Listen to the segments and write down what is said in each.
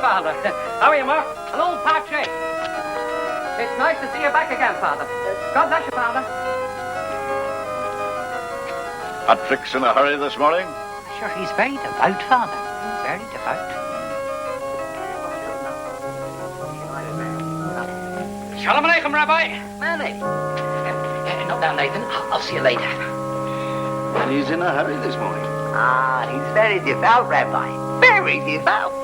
Father. How are you, Mark? An old patch, eh? It's nice to see you back again, Father. God bless you, Father. Patrick's in a hurry this morning? Sure, he's very devout, Father. Very devout. Shalom Aleichem, Rabbi. Many. Not now, Nathan. I'll see you later. And he's in a hurry this morning. Ah, he's very devout, Rabbi. Very devout.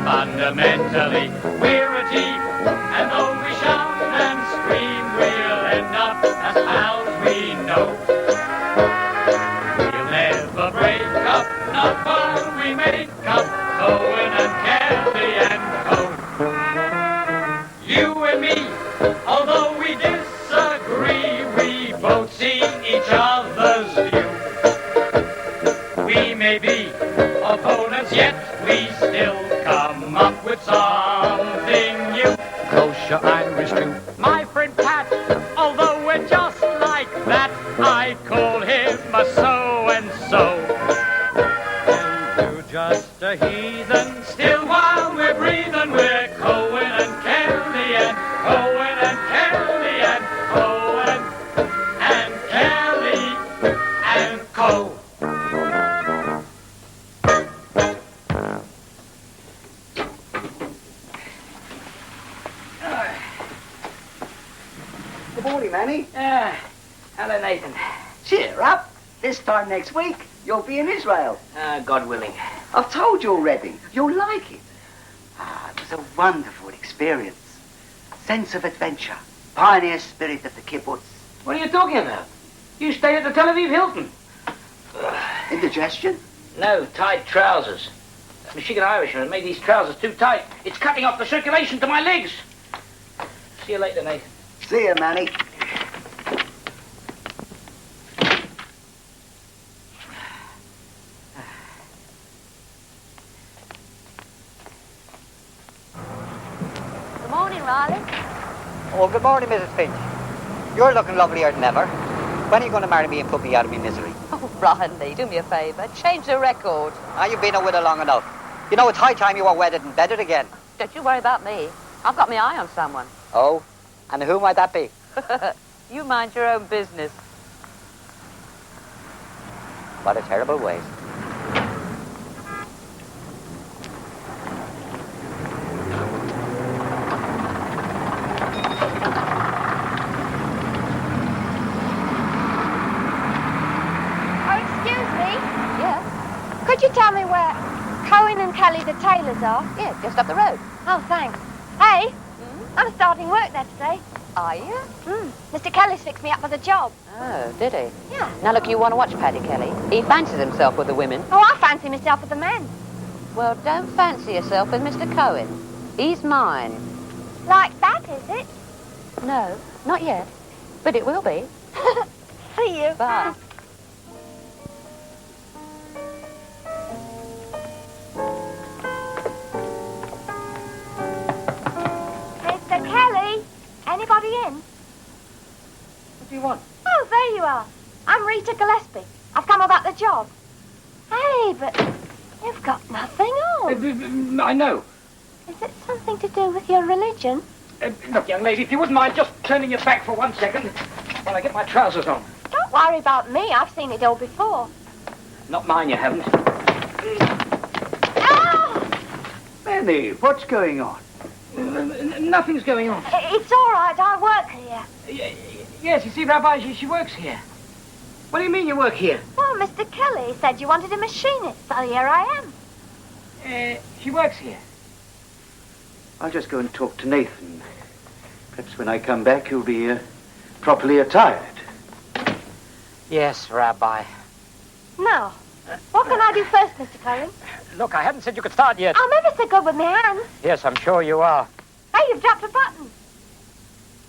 Fundamentally, we're a team, and though we shout and scream, we'll end up as pals we know. We'll never break up, not while we make up, Cohen and Kelly and Co. You and me, although we disagree, we both see each other's view. We may be opponents, yet we still come up with something new. Kosher Irish too. My friend Pat, although we're just like that, I call him a so-and-so. And you're just a heathen. Still while we're breathing, we're Cohen and Kelly and Cohen and Kelly and Cohen and Kelly and Co. Good morning, Manny. Hello, Nathan. Cheer up. This time next week, you'll be in Israel. God willing. I've told you already. You'll like it. It was a wonderful experience. Sense of adventure. Pioneer spirit of the kibbutz. What are you talking about? You stay at the Tel Aviv Hilton. Indigestion? No, tight trousers. That Michigan Irishman made these trousers too tight. It's cutting off the circulation to my legs. See you later, Nathan. See you, Manny. Good morning, Riley. Oh, good morning, Mrs. Finch. You're looking lovelier than ever. When are you going to marry me and put me out of my misery? Oh, Riley, do me a favour. Change the record. You've been a widow long enough. You know, it's high time you were wedded and bedded again. Don't you worry about me. I've got my eye on someone. Oh? And who might that be? You mind your own business. What a terrible waste. Oh, excuse me. Yes? Could you tell me where Cohen and Kelly the tailors are? Yeah, just up the road. Oh, thanks. Hey, I'm starting work there today. Are you? Mr. Kelly's fixed me up with a job. Oh, did he? Yeah. Now, look, you want to watch Paddy Kelly. He fancies himself with the women. Oh, I fancy myself with the men. Well, don't fancy yourself with Mr. Cohen. He's mine. Like that, is it? No, not yet. But it will be. See you. Bye. but you've got nothing on. I know. Is it something to do with your religion? Look, young lady, if you wouldn't mind just turning your back for 1 second while I get my trousers on. Don't worry about me. I've seen it all before. Not mine, you haven't. Oh! Benny, what's going on? Nothing's going on. It's all right. I work here. Yes, you see, Rabbi, she works here. What do you mean you work here? Well, Mr. Kelly said you wanted a machinist, so here I am. She works here. I'll just go and talk to Nathan. Perhaps when I come back, you'll be properly attired. Yes, Rabbi. Now, what can I do first, Mr. Cohen? Look, I hadn't said you could start yet. I'm ever so good with my hands. Yes, I'm sure you are. Hey, you've dropped a button.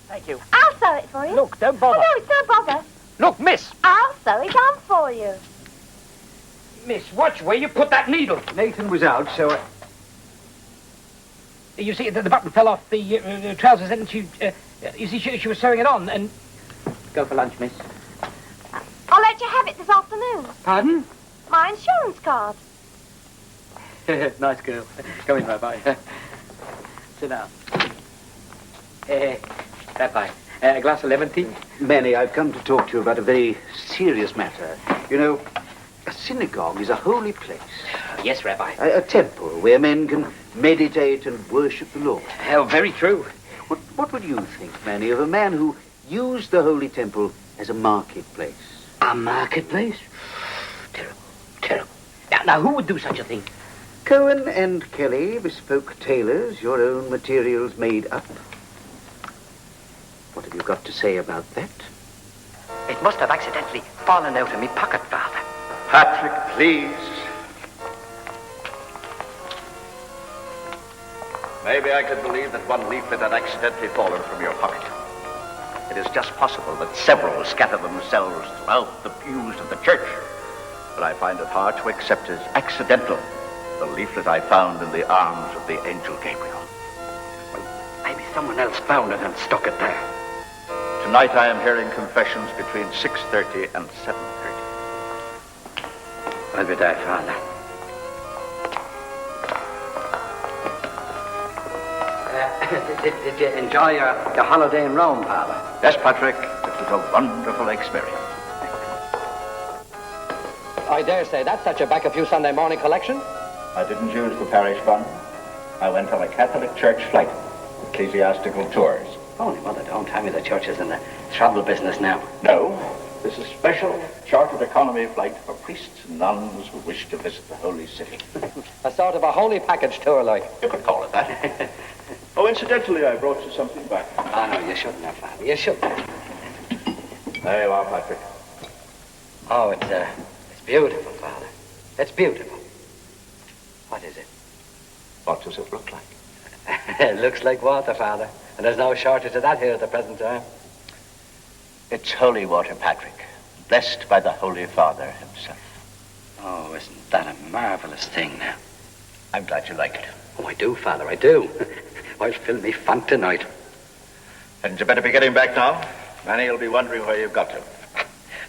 Thank you. I'll sew it for you. Look, don't Oh, bother. no, it's no bother. Look, miss. I'll sew it on for you. Miss, watch where you put that needle. Nathan was out, so You see, the button fell off the trousers, and she was sewing it on, and... Go for lunch, miss. I'll let you have it this afternoon. Pardon? My insurance card. Nice girl. Come in, Rabbi. Sit down. Rabbi, a glass of lemon tea? Manny, I've come to talk to you about a very serious matter. You know, a synagogue is a holy place. Yes, Rabbi. A temple where men can meditate and worship the Lord. Oh, very true. What would you think, Manny, of a man who used the holy temple as a marketplace? A marketplace? Terrible, terrible. Now, who would do such a thing? Cohen and Kelly, bespoke tailors, your own materials made up. What have you got to say about that? It must have accidentally fallen out of me pocket, Father. Patrick, please. Maybe I could believe that one leaflet had accidentally fallen from your pocket. It is just possible that several scatter themselves throughout the pews of the church. But I find it hard to accept as accidental the leaflet I found in the arms of the angel Gabriel. Well, maybe someone else found it and stuck it there. Tonight I am hearing confessions between 6:30 and 7:30. I'll be there, Father. Did you enjoy your holiday in Rome, Father? Yes, Patrick, it was a wonderful experience. I dare say that set you back a few Sunday morning collection. I didn't use the parish fund. I went on a Catholic church flight, ecclesiastical tours. Holy Mother, don't tell me the church is in the travel business now. No, this is a special chartered economy flight for priests and nuns who wish to visit the holy city. A sort of a holy package tour, like. You could call it that. Oh, incidentally, I brought you something back. Oh, no, you shouldn't have, Father. You shouldn't. There you are, Patrick. Oh, it's beautiful, Father. It's beautiful. What is it? What does it look like? It looks like water, Father. And there's no shortage of that here at the present time. It's holy water, Patrick, blessed by the Holy Father himself. Oh, isn't that a marvelous thing now? I'm glad you like it. Oh, I do, Father, I do. I'll fill me font tonight. Hadn't you better be getting back now? Manny will be wondering where you've got to.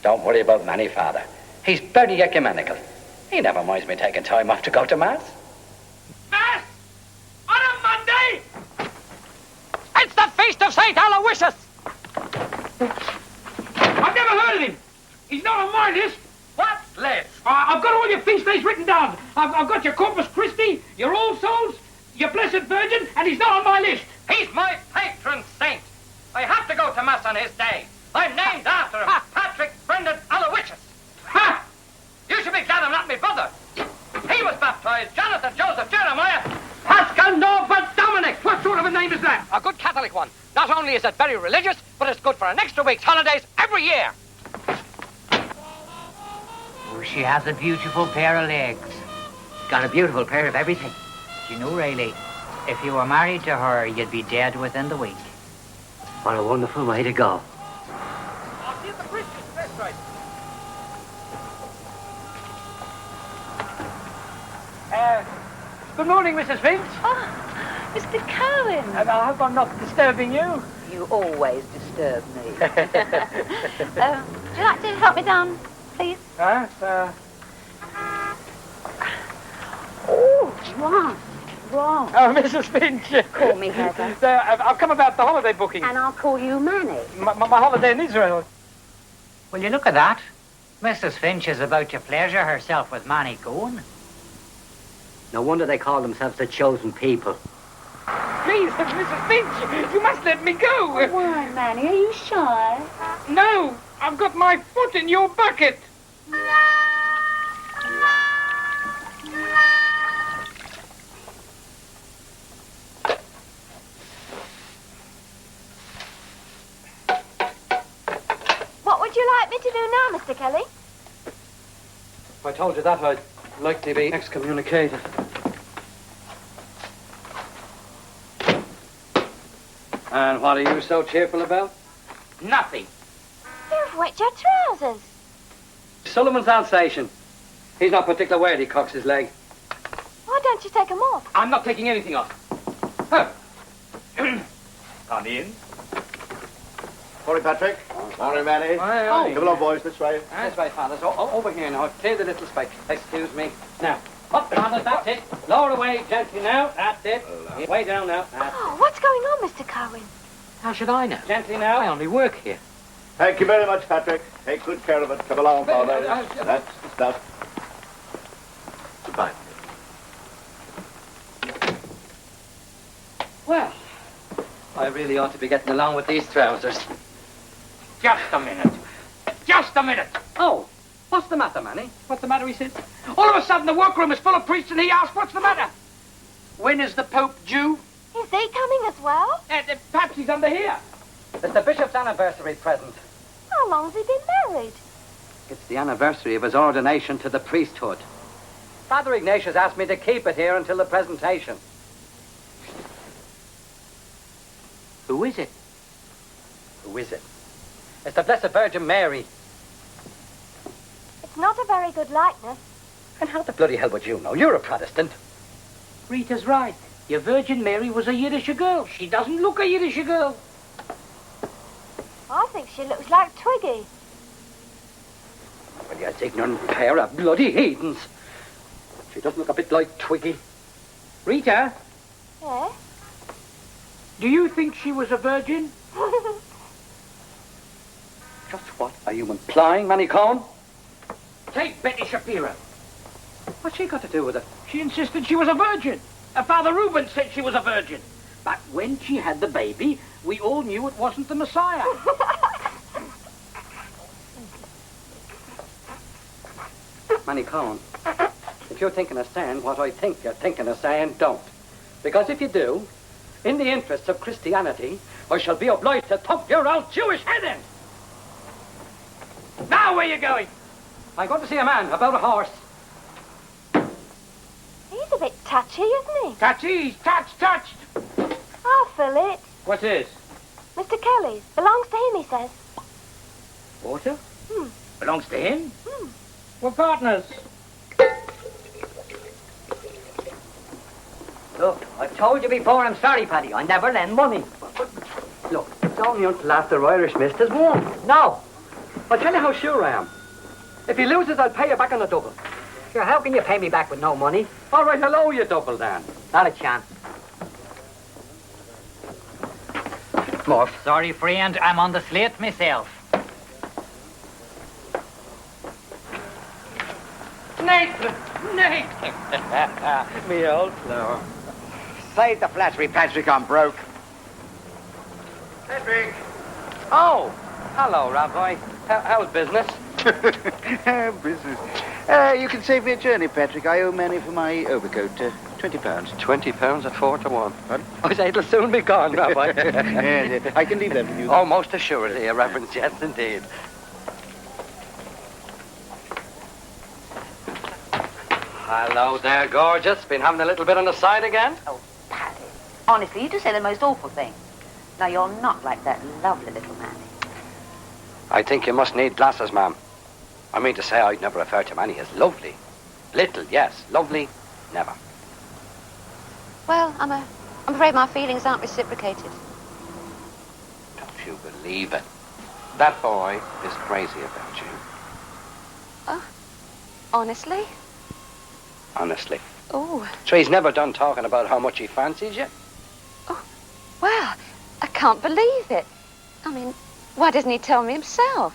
Don't worry about Manny, Father. He's very ecumenical. He never minds me taking time off to go to Mass. Mass? On a Monday? It's the feast of St. Aloysius! I've never heard of him. He's not on my list. What list? I've got all your feast days written down. I've got your Corpus Christi, your All Souls, your Blessed Virgin, and he's not on my list. He's my patron saint. I have to go to Mass on his day. I'm named after him, Patrick Brendan Aloysius. Ha! You should be glad I'm not my brother. He was baptized, Jonathan Joseph Jeremiah. Pascal Nova Dominic. What sort of a name is that? A good Catholic one. Not only is it very religious, but it's good for an extra week's holidays every year. Oh, she has a beautiful pair of legs. Got a beautiful pair of everything. You know, Riley, if you were married to her, you'd be dead within the week. What a wonderful way to go. I'll see the priest. That's right. Good morning, Mrs. Finch. Oh, Mr. Cohen. I hope I'm not disturbing you. You always disturb me. Would you like to help me down, please? What? What? Oh, Mrs. Finch. Call me Heather. I've come about the holiday booking. And I'll call you Manny. My holiday in Israel. Will you look at that? Mrs. Finch is about to pleasure herself with Manny Cohen. No wonder they call themselves the chosen people. Please, Mrs. Finch, you must let me go. Why, Manny? Are you shy? No, I've got my foot in your bucket. What would you like me to do now, Mr. Kelly? If I told you that, I'd likely be excommunicated. And what are you so cheerful about? Nothing. You've wet your trousers. Sullivan's Alsatian. He's not particular where he cocks his leg. Why don't you take them off? I'm not taking anything off. Huh. Come in. Morning, Patrick. Morning, Manny. Aye. Come along, boys, this way. This way, Father. So, over here now. Clear the little speck. Excuse me. Now, up, Father. That's it. Lower away gently now. That's it. Way down now. That's Oh, what's going on, Mr. Cohen? How should I know? Gently now. I only work here. Thank you very much, Patrick. Take good care of it. Come along, Father. That's the stuff. Goodbye. Well, I really ought to be getting along with these trousers. Just a minute. Just a minute. Oh, what's the matter, Manny? What's the matter, he said? All of a sudden, the workroom is full of priests, and he asks, what's the matter? When is the Pope due? Is he coming as well? Perhaps he's under here. It's the bishop's anniversary present. How long's he been married? It's the anniversary of his ordination to the priesthood. Father Ignatius asked me to keep it here until the presentation. Who is it? Who is it? It's the Blessed Virgin Mary. It's not a very good likeness. And how the bloody hell would you know? You're a Protestant. Rita's right. Your Virgin Mary was a Yiddish girl. She doesn't look a Yiddish girl. I think she looks like Twiggy. Well, you ignorant pair of bloody heathens. She doesn't look a bit like Twiggy. Rita, Yeah? do you think she was a virgin? Just what are you implying, Manny Cohen? Take Betty Shapiro. What's she got to do with it? She insisted she was a virgin. Father Reuben said she was a virgin. But when she had the baby, we all knew it wasn't the Messiah. Manny Cohen, if you're thinking of saying what I think you're thinking of saying, don't. Because if you do, in the interests of Christianity, I shall be obliged to thump your old Jewish head in. Now where you going? I'm going to see a man about a horse. He's a bit touchy, isn't he? Touchies, touched. I'll fill it. What's this? Mr. Kelly's. Belongs to him, he says. Water? Hmm. Belongs to him? Hmm. We're partners. Look, I've told you before, I'm sorry, Paddy. I never lend money. Look, it's only until after Irish mist has won. No. I'll tell you how sure I am. If he loses, I'll pay you back on a double. Sure, how can you pay me back with no money? All right, I'll owe you double then. Not a chance. Morph. Sorry, friend, I'm on the slate myself. Nathan! Me old flower. Save the flattery, Patrick, I'm broke. Patrick! Oh, hello, Rabbi. How's business? Business. You can save me a journey, Patrick. I owe Manny for my overcoat. £20. £20 at 4 to 1. Pardon? I say it'll soon be gone, Rabbi. Yes, I can leave that with you. Oh, most assuredly, Your Reverence, yes, indeed. Hello there, gorgeous. Been having a little bit on the side again? Oh, Paddy. Honestly, you just say the most awful thing. Now, you're not like that lovely little Manny. I think you must need glasses, ma'am. I mean to say I'd never refer to Manny as lovely. Little, yes. Lovely, never. Well, I'm afraid my feelings aren't reciprocated. Don't you believe it? That boy is crazy about you. Oh, honestly? Honestly. Oh. So he's never done talking about how much he fancies you? Well, I can't believe it. I mean, why doesn't he tell me himself?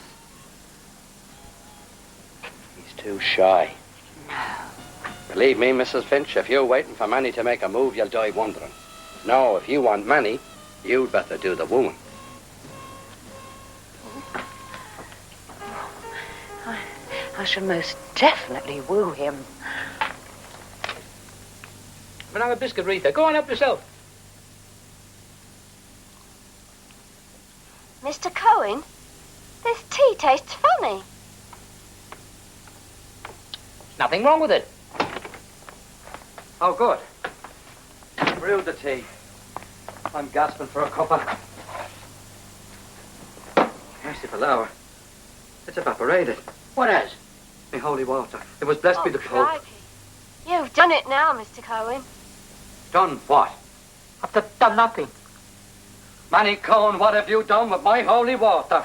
He's too shy. Believe me, Mrs. Finch, if you're waiting for Manny to make a move, you'll die wondering. No, if you want Manny, you'd better do the wooing. I shall most definitely woo him. But have a biscuit, Rita. Go on up yourself. Mr. Cohen, this tea tastes funny. Nothing wrong with it. Oh, good. Brewed the tea. I'm gasping for a cuppa. Merciful hour. It's evaporated. What has? My holy water. It was blessed by the Pope. Crikey. You've done it now, Mr. Cohen. Done what? I've done nothing. Manny Cohen, what have you done with my holy water?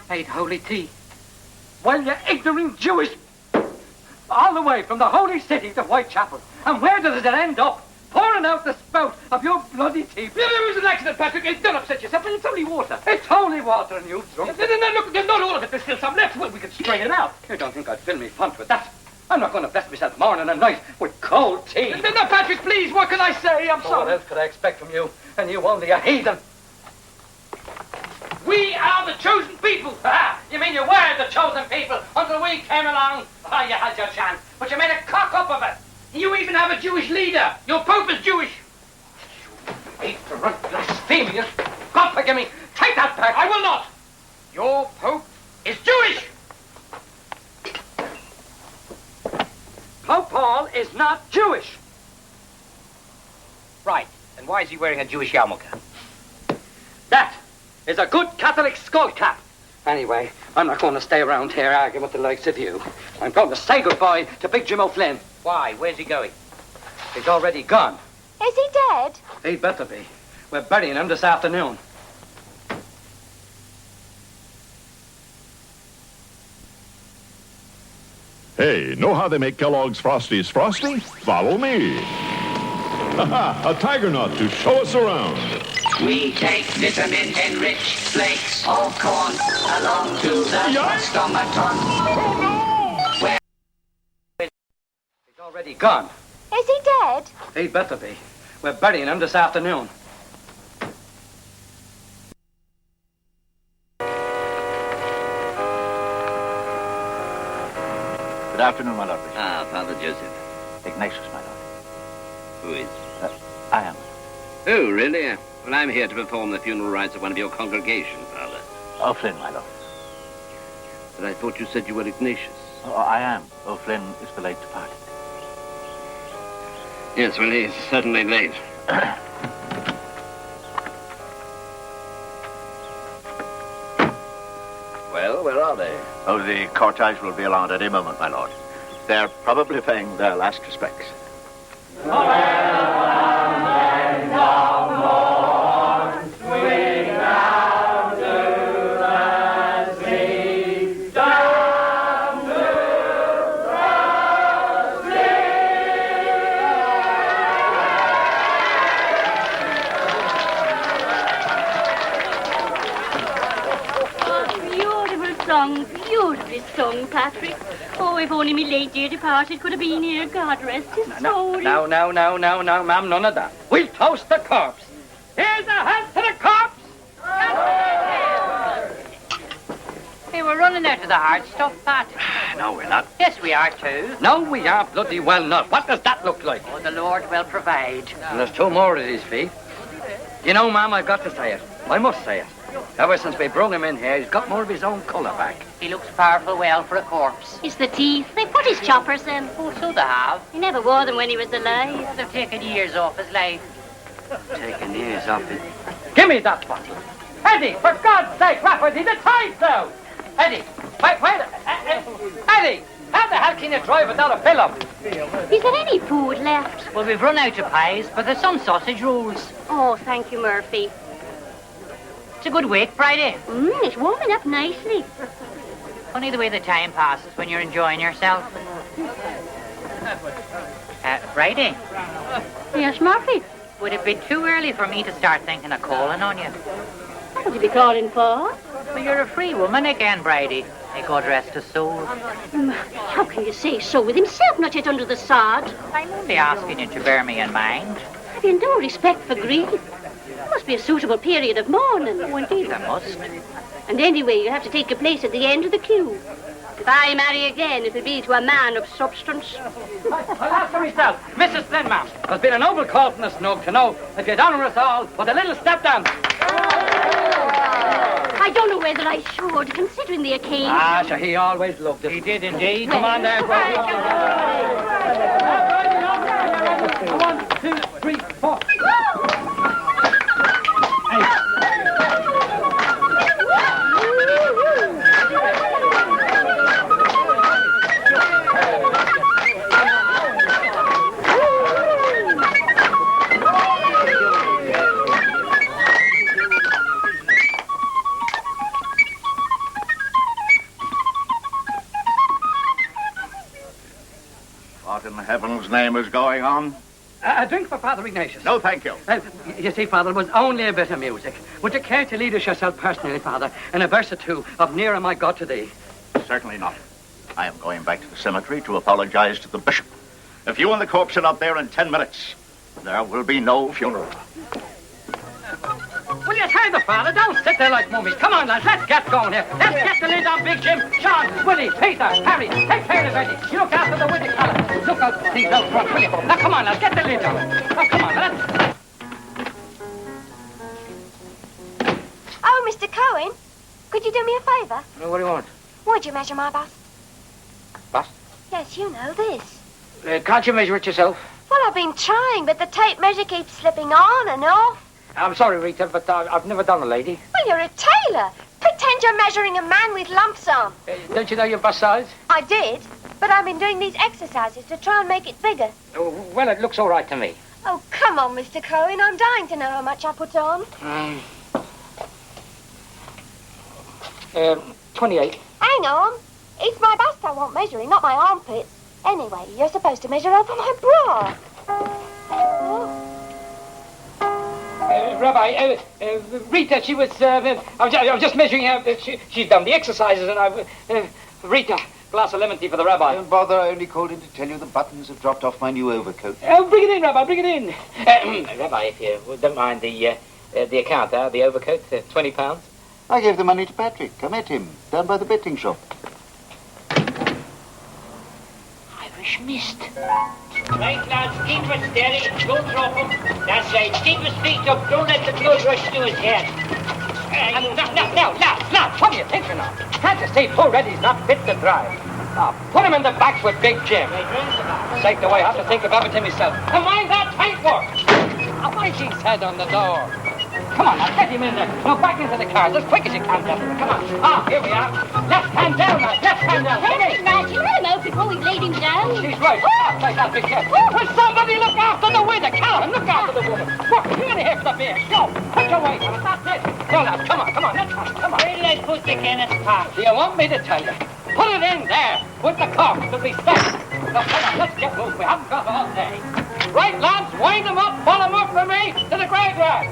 Made holy tea. Well, you ignorant Jewish... All the way from the holy city to Whitechapel. And where does it end up? Pouring out the spout of your bloody tea. It was an accident, Patrick. Don't upset yourself. It's only water. It's holy water and you've drunk. No, look, not all of it. There's still some left. Well, we can strain it out. You don't think I'd fill me font with that? I'm not going to bless myself morning and night with cold tea. No, Patrick, please. What can I say? I'm What sorry. else could I expect from you? And you only a heathen. We are the chosen people. You mean you were the chosen people until we came along? Oh, you had your chance, but you made a cock up of it. You even have a Jewish leader. Your Pope is Jewish. Ignorant, blasphemous. God forgive me. Take that back. I will not. Your Pope is Jewish. Pope Paul is not Jewish. Right. And why is he wearing a Jewish yarmulke? That is a good Catholic skull cap. Anyway, I'm not going to stay around here arguing with the likes of you. I'm going to say goodbye to Big Jim O'Flynn. Why? Where's he going? He's already gone. Is he dead? He'd better be. We're burying him this afternoon. Hey, know how they make Kellogg's Frosties frosty? Follow me. Ha-ha, a tiger nut to show us around. We take vitamin-enriched flakes of corn along to the stomaton. Oh, no! He's already gone. Is he dead? He'd better be. We're burying him this afternoon. Good afternoon, my lord. Ah, Father Joseph. Ignatius, my lord. Who is? I am. Oh, really? Well, I'm here to perform the funeral rites of one of your congregation, Father. O'Flynn, my lord. But I thought you said you were Ignatius. Oh, I am. O'Flynn is the late departed. Yes, well, he's certainly late. Well, where are they? Oh, the cortege will be along at any moment, my lord. They're probably paying their last respects. Beautifully sung, Patrick. Oh, if only me late dear departed could have been here. God rest his soul. No, ma'am, none of that. We'll toast the corpse. Here's a hand to the corpse. Hey, we're running out of the hard stuff, Pat. No, we're not. Yes, we are too. No, we are bloody well not. What does that look like? Oh, the Lord will provide. And there's two more of these feet. You know, ma'am, I've got to say it. I must say it. Ever since we brought him in here, he's got more of his own colour back. He looks powerful well for a corpse. It's the teeth. They put his choppers in. Oh, so they have. He never wore them when he was alive. They've taken years off his life. Taking years off it. Give me that bottle. Eddie, for God's sake, Rafferty, the tide's now. Eddie, wait, Eddie, how the hell can you drive without a fill-up? Is there any food left? Well, we've run out of pies, but there's some sausage rolls. Oh, thank you, Murphy. It's a good wake, Friday. It's warming up nicely. Funny the way the time passes when you're enjoying yourself. Friday, Yes, Murphy. would it be too early for me to start thinking of calling on you? What are you calling for? Well, you're a free woman again, Bridie. A good rest of soul. How can you say so with himself not yet under the sod? I'm only asking you to bear me in mind. Have you no respect for grief? There must be a suitable period of mourning. Oh, indeed, I must. And anyway, you have to take your place at the end of the queue. If I marry again, it'll be to a man of substance. I'll ask for myself. Mrs. Flynn, ma'am. There's been a noble call from the snug to know if you'd honour us all with a little step dance. I don't know whether I should, considering the occasion. Ah, sure, he always loved it. He did indeed. Come on there, Bridie. 1, 2, 3, 4. What in heaven's name is going on? A drink for Father Ignatius. No, thank you. You see, Father, it was only a bit of music. Would you care to lead us yourself personally, Father, in a verse or two of Nearer My God to Thee? Certainly not. I am going back to the cemetery to apologize to the bishop. If you and the corpse are not there in 10 minutes, there will be no funeral. Will you hear the Father? Don't sit there like mummies. Come on, lads, let's get going here. Let's get the lid on Big Jim. Sean, Willie, Peter, Harry, take care of Eddie. You look after the window, Colin. Look out, these out front, will you? Now, come on, lads, get the lid on. Now, come on, lads. Oh, Mr. Cohen, could you do me a favour? What do you want? Would you measure my bust? Bust? Yes, you know this. Can't you measure it yourself? Well, I've been trying, but the tape measure keeps slipping on and off. I'm sorry, Rita, but I've never done a lady. Well, you're a tailor. Pretend you're measuring a man with lumps on. Don't you know your bust size? I did, but I've been doing these exercises to try and make it bigger. Well, it looks all right to me. Oh, come on, Mr. Cohen. I'm dying to know how much I put on. 28. Hang on. It's my bust I want measuring, not my armpits. Anyway, you're supposed to measure over my bra. Oh. Rabbi, Rita, she was, I was just measuring her. She's done the exercises, and Rita, glass of lemon tea for the rabbi. Don't bother, I only called in to tell you the buttons have dropped off my new overcoat. Bring it in, Rabbi, bring it in. Rabbi, if you don't mind the account, the overcoat, £20. I gave the money to Patrick. I met him, down by the betting shop. Irish mist. Right, lads, keep it steady. Don't drop him. That's right. Keep his feet up. Don't let the blood rush to his head. Now, lads, what are you thinking of? Can't you see poor Eddie's not fit to drive? Put him in the back with Big Jim. Sake the way I have to think of everything myself. And mind that tight work. I'll mind his head on the door. Come on, now, get him in there. Now, back into the cars as quick as you can, gentlemen. Come on. Here we are. Left hand down, lads. Left hand down. Hey, lad, you let him out before we've laid him down. She's right. Take that big kid. Will somebody look after the widow? Callum, look after the woman. Look, you're here for the beer. Go. Put your weight on it. That's it. Well, lads, come on. Let's go. Come on. Where did I put the Kenneth pot? Do you want me to tell you? Put it in there with the cork. It'll be safe. Now, come on, let's get moving. We haven't got all day. Right, lads, wind them up. Follow them up for me to the graveyard.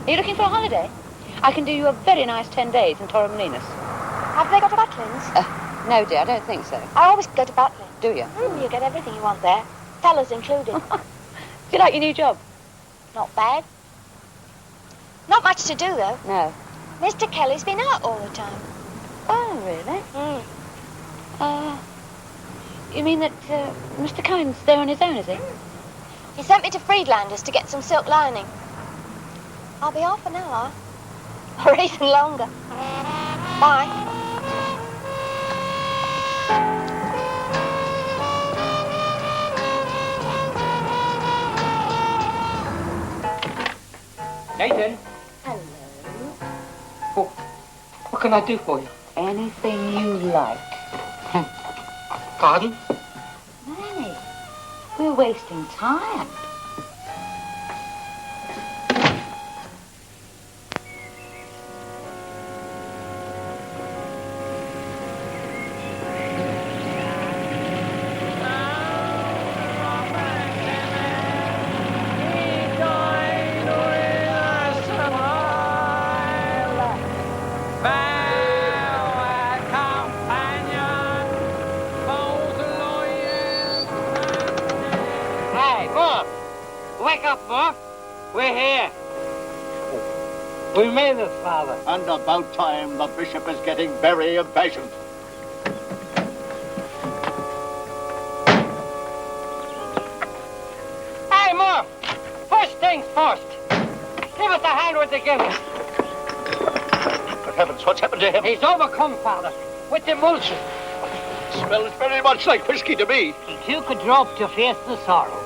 Are you looking for a holiday? I can do you a very nice 10 days in Torremolinos. Have they got a Butlins? No, dear, I don't think so. I always go to Butlin. Do you? You get everything you want there. Tellers included. Do you like your new job? Not bad. Not much to do, though. No. Mr. Kelly's been out all the time. Oh, really? You mean that Mr. Cohen's there on his own, is he? He sent me to Friedlander's to get some silk lining. I'll be half an hour. Or even longer. Bye. Nathan. Hello. Oh, what can I do for you? Anything you like. Pardon? Manny, we're wasting time. Wake up, Murph. We're here. We made it, Father. And about time. The bishop is getting very impatient. Hey, Murph. First things first. Give us a hand with the Guinness. Good heavens, what's happened to him? He's overcome, Father, with emulsion. Smells very much like whiskey to me. He too could drop to face the sorrow.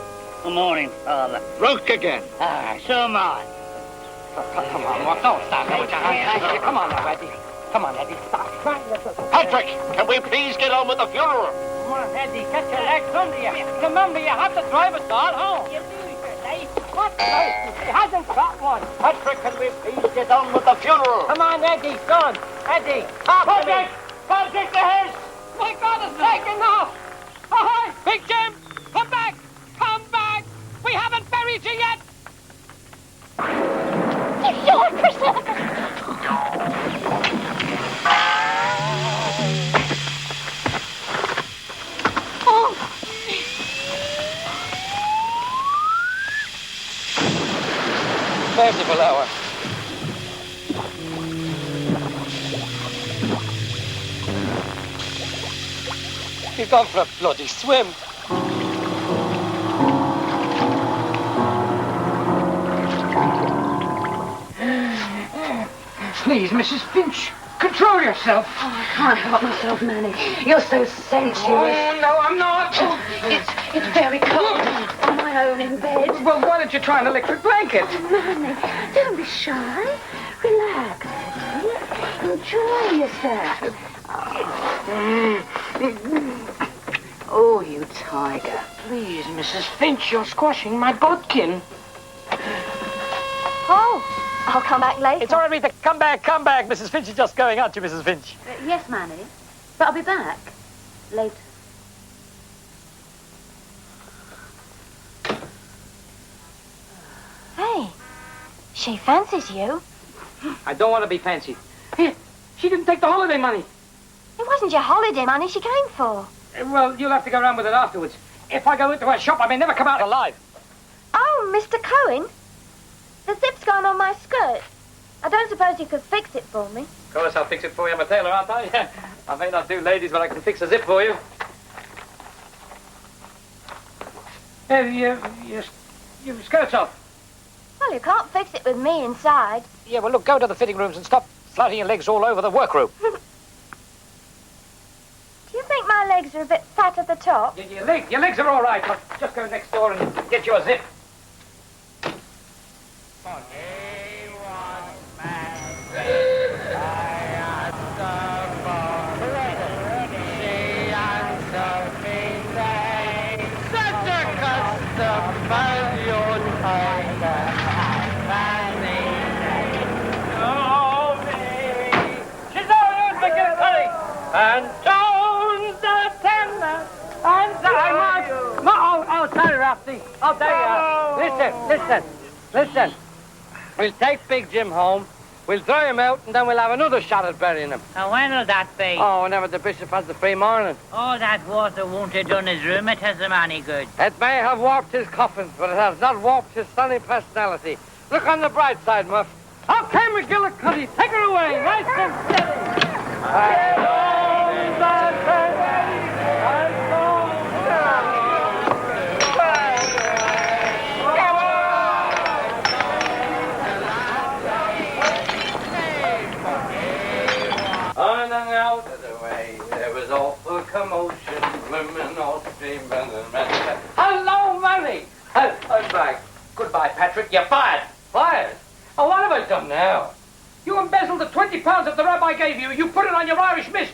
Good morning, Father. Drunk again. So am I. Come on, Murph. Don't stand there with your hands. Come on now, Eddie. Come on, Eddie. Stop. Patrick, can we please get on with the funeral? Come on, Eddie. Get your legs under you. Remember, you have to drive us all home. You lose your license. What license? He hasn't got one. Patrick, can we please get on with the funeral? Come on, Eddie, son. Eddie, talk to me. Patrick, the hearse! My God, it's taking off. Ahoy, Big Jim. Come back. Come back. We haven't buried you yet. Lord preserve us. Oh. Merciful hour. He's gone for a bloody swim. Please, Mrs. Finch, control yourself. Oh, I can't help myself, Manny. You're so sensuous. Oh, no, I'm not. Oh, it's very cold on my own in bed. Well, why don't you try an electric blanket? Oh, Manny, don't be shy. Relax, Eddie. Enjoy yourself. Oh, you tiger. Please, Mrs. Finch, you're squashing my bodkin. Oh, I'll come back later. It's all right, Rita. Come back, Mrs. Finch is just going, aren't you, Mrs. Finch? Yes, Manny. But I'll be back later. Hey, she fancies you. I don't want to be fancied. Here, she didn't take the holiday money. It wasn't your holiday money she came for. Well, you'll have to go around with it afterwards. If I go into her shop, I may never come out alive. Oh, Mr. Cohen? The zip's gone on my skirt. I don't suppose you could fix it for me. Of course, I'll fix it for you. I'm a tailor, aren't I? I may not do ladies, but I can fix a zip for you. Your skirt's off. Well, you can't fix it with me inside. Yeah, well, look, go to the fitting rooms and stop flouting your legs all over the workroom. Do you think my legs are a bit fat at the top? Your legs are all right. I'll just go next door and get you a zip. Come on. And tones the tender. And sorry, Rafty. Oh, there you are. Listen. We'll take Big Jim home. We'll dry him out, and then we'll have another shot at burying him. And when'll that be? Oh, whenever the bishop has the free morning. Oh, that water won't have done his rheumatism any good. It may have warped his coffin, but it has not warped his sunny personality. Look on the bright side, Muff. Okay, McGillicuddy, take her away, nice and steady. And tones the tender, and tones Hello, Manny. I'm back. Goodbye, Patrick. You're fired. Fired? Oh, what have I done now? You embezzled the 20 pounds that the rabbi gave you. You put it on your Irish mist.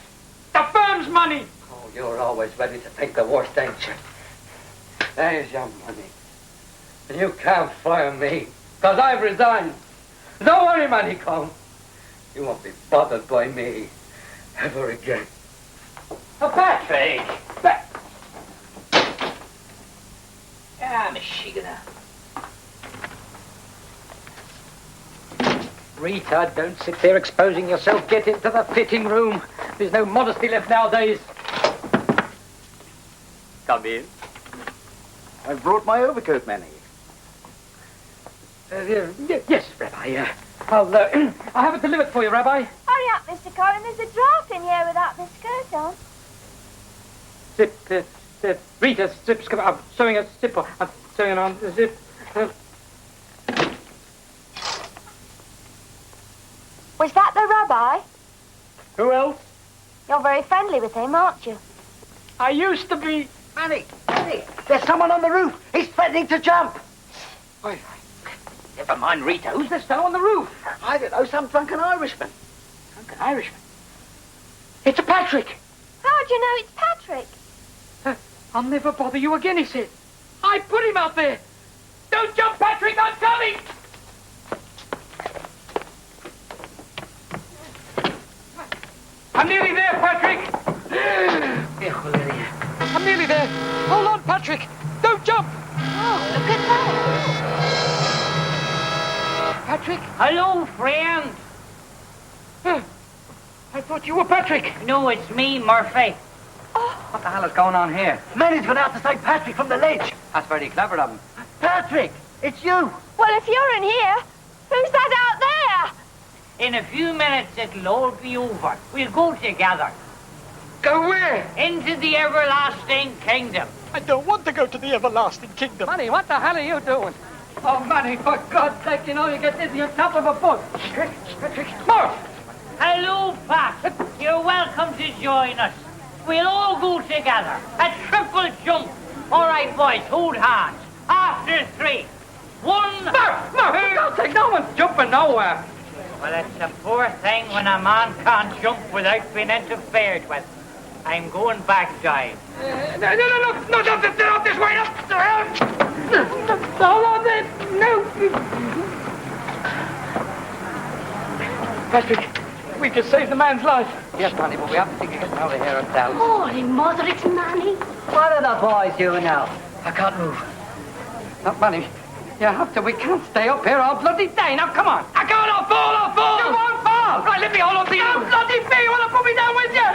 The firm's money. Oh, you're always ready to think the worst, ain't you? There's your money. And you can't fire me, because I've resigned. Don't worry, Manny Cone. You won't be bothered by me ever again. Patrick! Ah, Michiganer. Rita, don't sit there exposing yourself. Get into the fitting room. There's no modesty left nowadays. Come in. I've brought my overcoat, Manny. Yes, Rabbi. I'll have it delivered for you, Rabbi. Hurry up, Mr. Cohen. There's a draft in here without this skirt on. Zip, Rita, zip's come. I'm sewing a zip. I'm sewing on the zip. Was that the rabbi? Who else? You're very friendly with him, aren't you? I used to be. Manny, there's someone on the roof. He's threatening to jump. Never mind, Rita. Who's this fellow on the roof? I don't know, some drunken Irishman. Drunken Irishman? It's a Patrick. How'd you know it's Patrick? I'll never bother you again, he said. I put him out there. Don't jump, Patrick. I'm coming. I'm nearly there, Patrick. I'm nearly there. Hold on, Patrick. Don't jump. Oh, look at that. Patrick? Hello, friend. I thought you were Patrick. No, it's me, Murphy. What the hell is going on here? Manny's gone out to save Patrick from the ledge. That's very clever of him. Patrick, it's you. Well, if you're in here, who's that out there? In a few minutes, it'll all be over. We'll go together. Go where? Into the everlasting kingdom. I don't want to go to the everlasting kingdom. Manny, what the hell are you doing? Oh, Manny, for God's sake, you know you get dizzy on top of a boat. Patrick, Murph! Hello, Pat. You're welcome to join us. We'll all go together. A triple jump. All right, boys, hold hands. After 3. 1. Murph, for God's sake, no one's jumping nowhere. Well, it's a poor thing when a man can't jump without being interfered with. I'm going back, Jive. No, not this way. Hold on there. No. Patrick, we just saved the man's life. Yes, Manny, but we have to think of getting out of here ourselves. Holy mother, it's Manny. What are the boys doing now? I can't move. No, Manny, you have to. We can't stay up here all bloody day. Now, come on. I can't. I'll fall. You won't fall. Right, let me hold on to you. No, bloody me. You want to put me down with you?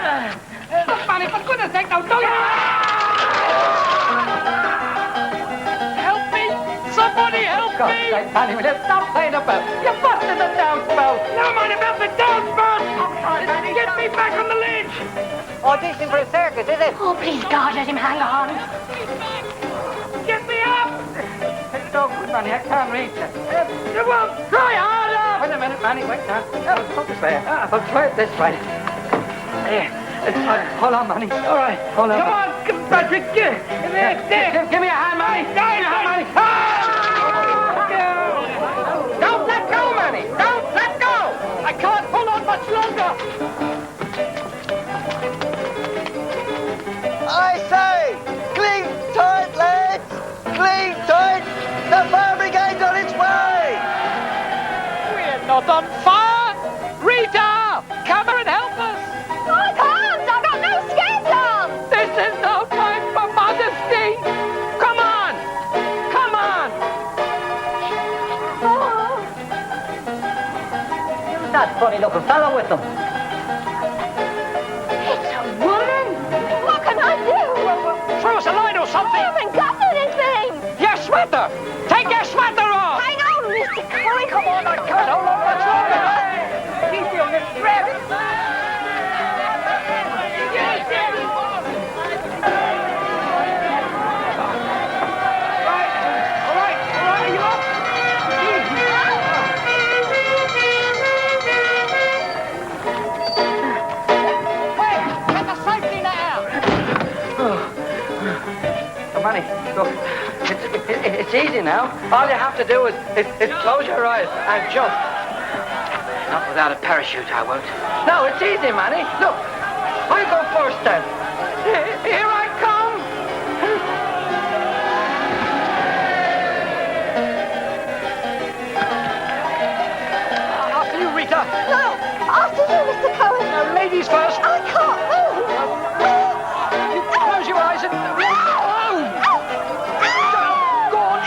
Look, Manny, for goodness sake, no, don't. Help me. Somebody help me. God's sake, Manny, will you stop playing about? You busted the downspout. Never mind about the downspout. Get me back on the ledge. Audition for a circus, is it? Oh, please, God, let him hang on. Get me up. It's no good, Manny. I can't reach it. Well, try harder. Wait a minute, Manny. Wait now. Put this way. I'll try it this way. There. Hold on, Manny. All right. Hold on. Come on, Patrick. There. Give me a hand, Manny. Give me a hand, Manny. Don't let go, Manny. Don't let go. I can't hold on much longer. I say, cling tight, lads. Cling tight. The fire brigade's on its way. We're not on fire. Rita, come here and help us. I can't. I've got no skates on. This is no time for modesty. Come on. Come on. Oh. That funny-looking fellow with them. It's a woman. What can I do? Throw us a line or something. I haven't got anything. Your sweater. Take your sweater off. Hang on, Mr. Cohen. Come on, I can't hold on much longer. Keep you on this strap. Manny, look, it's easy now. All you have to do is close your eyes and jump. Not without a parachute, I won't. No, it's easy, Manny. Look, I go first then. Here I come. After you, Rita. No, after you, Mr. Cohen. No, ladies first. I can't move. You close your eyes and... Oh! Go on.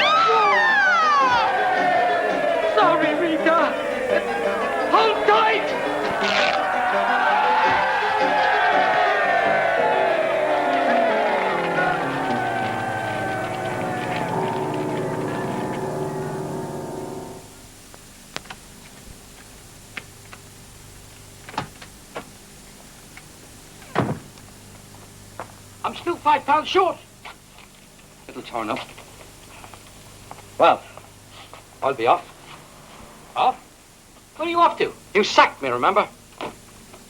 Sorry, Rita. Hold tight. I'm still £5 short. Little torn up. Well, I'll be off. Off? Where are you off to? You sacked me, remember?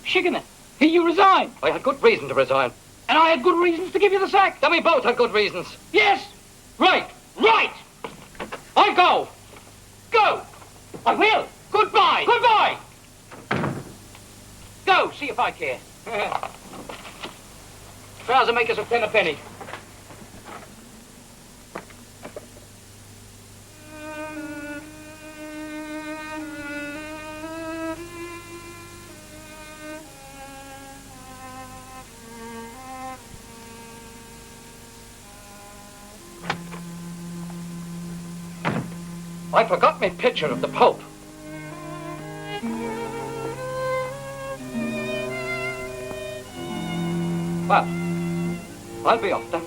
Shigging you resigned. I had good reason to resign. And I had good reasons to give you the sack. Then we both had good reasons. Yes. Right. I go. Go. I will. Goodbye. Go. See if I care. Trouser make us a ten a penny. I forgot my picture of the Pope. Well, I'll be off then.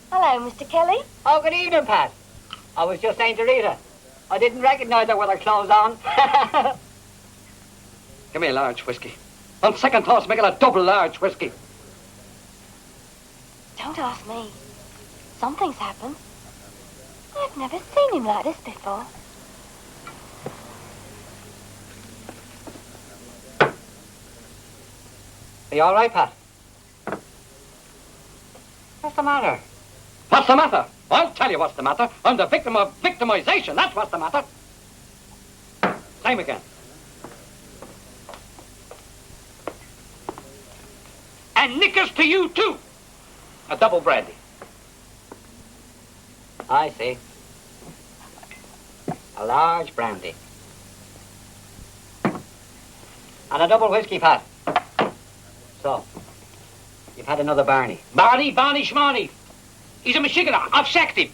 Hello, Mr. Kelly. Oh, good evening, Pat. I was just saying to Rita, I didn't recognise her with her clothes on. Give me a large whiskey. On second thoughts, make it a double large whiskey. Don't ask me. Something's happened. I've never seen him like this before. Are you all right, Pat? What's the matter? What's the matter? I'll tell you what's the matter. I'm the victim of victimization. That's what's the matter. Same again. And knickers to you, too. A double brandy. I see. A large brandy. And a double whiskey, Pat. So, you've had another Barney. Barney, Schmarney. He's a Michiganer. I've sacked him.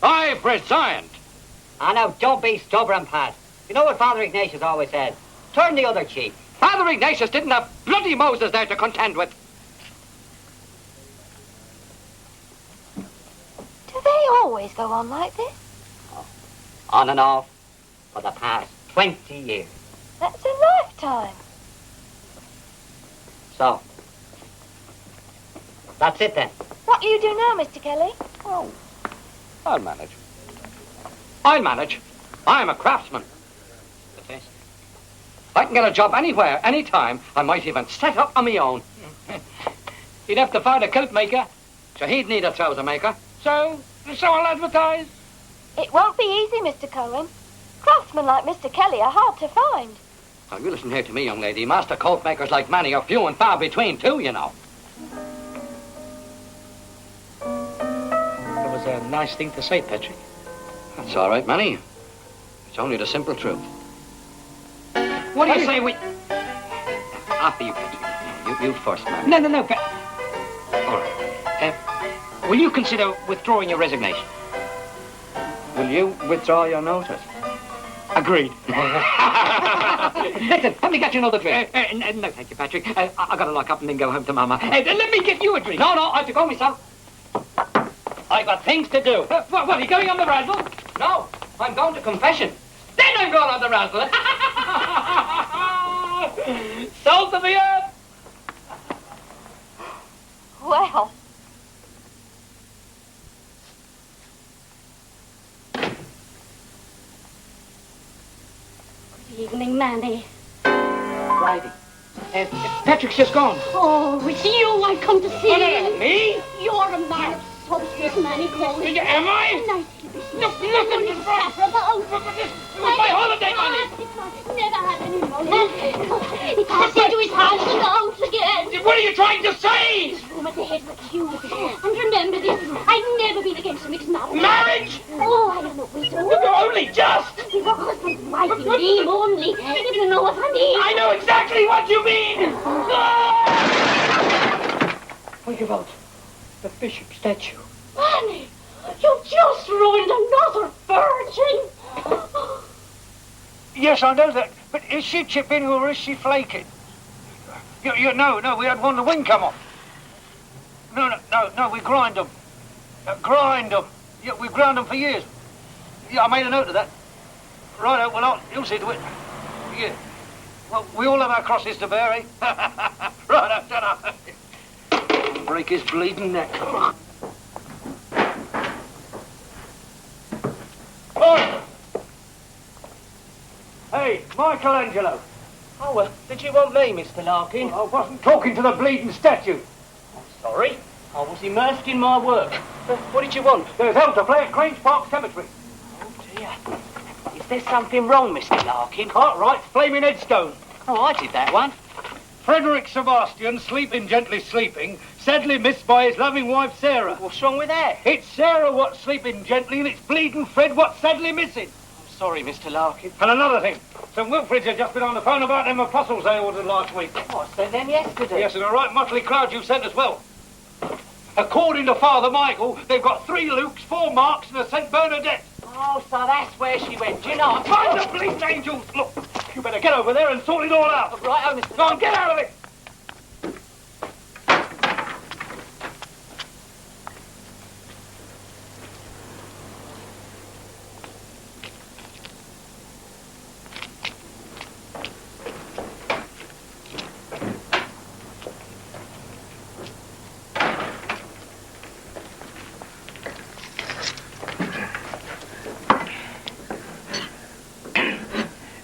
I've resigned. I know, don't be stubborn, Pat. You know what Father Ignatius always said? Turn the other cheek. Father Ignatius didn't have bloody Moses there to contend with. Do they always go on like this? On and off for the past 20 years. That's a lifetime. So, that's it then. What do you do now, Mr. Kelly? Oh, I'll manage. I'm a craftsman. I can get a job anywhere, anytime. I might even set up on my own. He'd have to find a coat maker. So he'd need a trouser maker. So I'll advertise. It won't be easy, Mr. Cohen. Craftsmen like Mr. Kelly are hard to find. Now, you listen here to me, young lady. Master coat makers like Manny are few and far between, too, you know. That was a nice thing to say, Patrick. That's all right, Manny. It's only the simple truth. What do you say we... After you, Patrick. You first, Manny. No. All right. Will you consider withdrawing your resignation? Will you withdraw your notice? Agreed. Listen, let me get you another drink. No, thank you, Patrick. I gotta lock up and then go home to Mama. Let me get you a drink. No, I have to go myself. I got things to do. What, are you going on the razzle? No, I'm going to confession. Then I'm going on the razzle. Salt of the earth. Well. Good evening, Manny. Friday. Patrick's just gone. Oh, it's you I come to see. No, me? You're a man of substance, Manny calls you. Am I? Nice. Look, it's my holiday money. Never had any money. He can't into his house and out again. What are you trying to say? This room at the head with you. And remember this, I've never been against a mixed marriage. Marriage? Oh, I am a widow. You're only just. He's a husband's wife, you mean only. If you know what I mean. I know exactly what you mean. What about the bishop statue? Manny, you just ruined another virgin. Yes, I know that. But is she chipping or is she flaking? No, we had one of the wing come off. No, we grind them. Grind them. Yeah, we've ground them for years. Yeah, I made a note of that. Right, well, you'll see to it. Yeah. Well, we all have our crosses to bear, eh? Right, shut up. Break his bleeding neck. Oi! Hey, Michelangelo. Oh, did you want me, Mr. Larkin? Well, I wasn't talking to the bleeding statue. Sorry, I was immersed in my work. What did you want? There's hell to play at Grange Park Cemetery. Oh, dear. Is there something wrong, Mr. Larkin? Cartwright's flaming headstone. Oh, I did that one. Frederick Sebastian, sleeping, gently sleeping, sadly missed by his loving wife, Sarah. What's wrong with that? It's Sarah what's sleeping gently, and it's bleeding Fred what's sadly missing. I'm sorry, Mr. Larkin. And another thing, St. Wilfrid's had just been on the phone about them apostles they ordered last week. Oh, I sent them yesterday. Yes, and a right motley crowd you sent as well. According to Father Michael, they've got 3 Lukes, 4 Marks, and a St. Bernadette. Oh, so that's where she went. Do you know? Find the bleeding angels! Look, you better get over there and sort it all out. Right, oh, Mr. Go on, get out of it!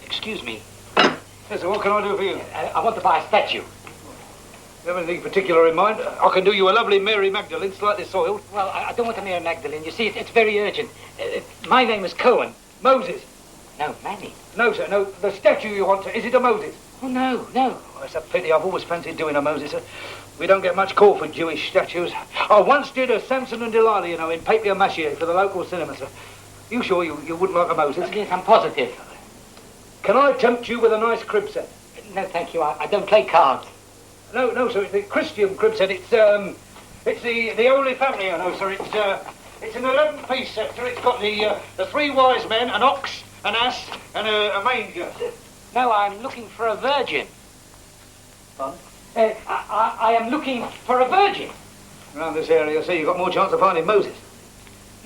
Excuse me. Yes, so what can I do for you? I want to buy a statue. You have anything particular in mind? I can do you a lovely Mary Magdalene, slightly soiled. Well, I don't want a Mary Magdalene. You see, it's very urgent. My name is Cohen. Moses. No, Manny. No, sir, no. The statue you want, is it a Moses? Oh, no. Oh, it's a pity. I've always fancied doing a Moses, sir. We don't get much call for Jewish statues. I once did a Samson and Delilah, you know, in papier-mâché for the local cinema, sir. You sure you wouldn't like a Moses? Yes, I'm positive. Can I tempt you with a nice crib set? No, thank you. I don't play cards. No, sir. It's the Christian crib set. It's the Holy Family, you know, sir. It's an 11-piece set, sir. It's got the 3 wise men, an ox, an ass, and a manger. No, I'm looking for a virgin. Pardon? I am looking for a virgin. Around this area, sir, you've got more chance of finding Moses.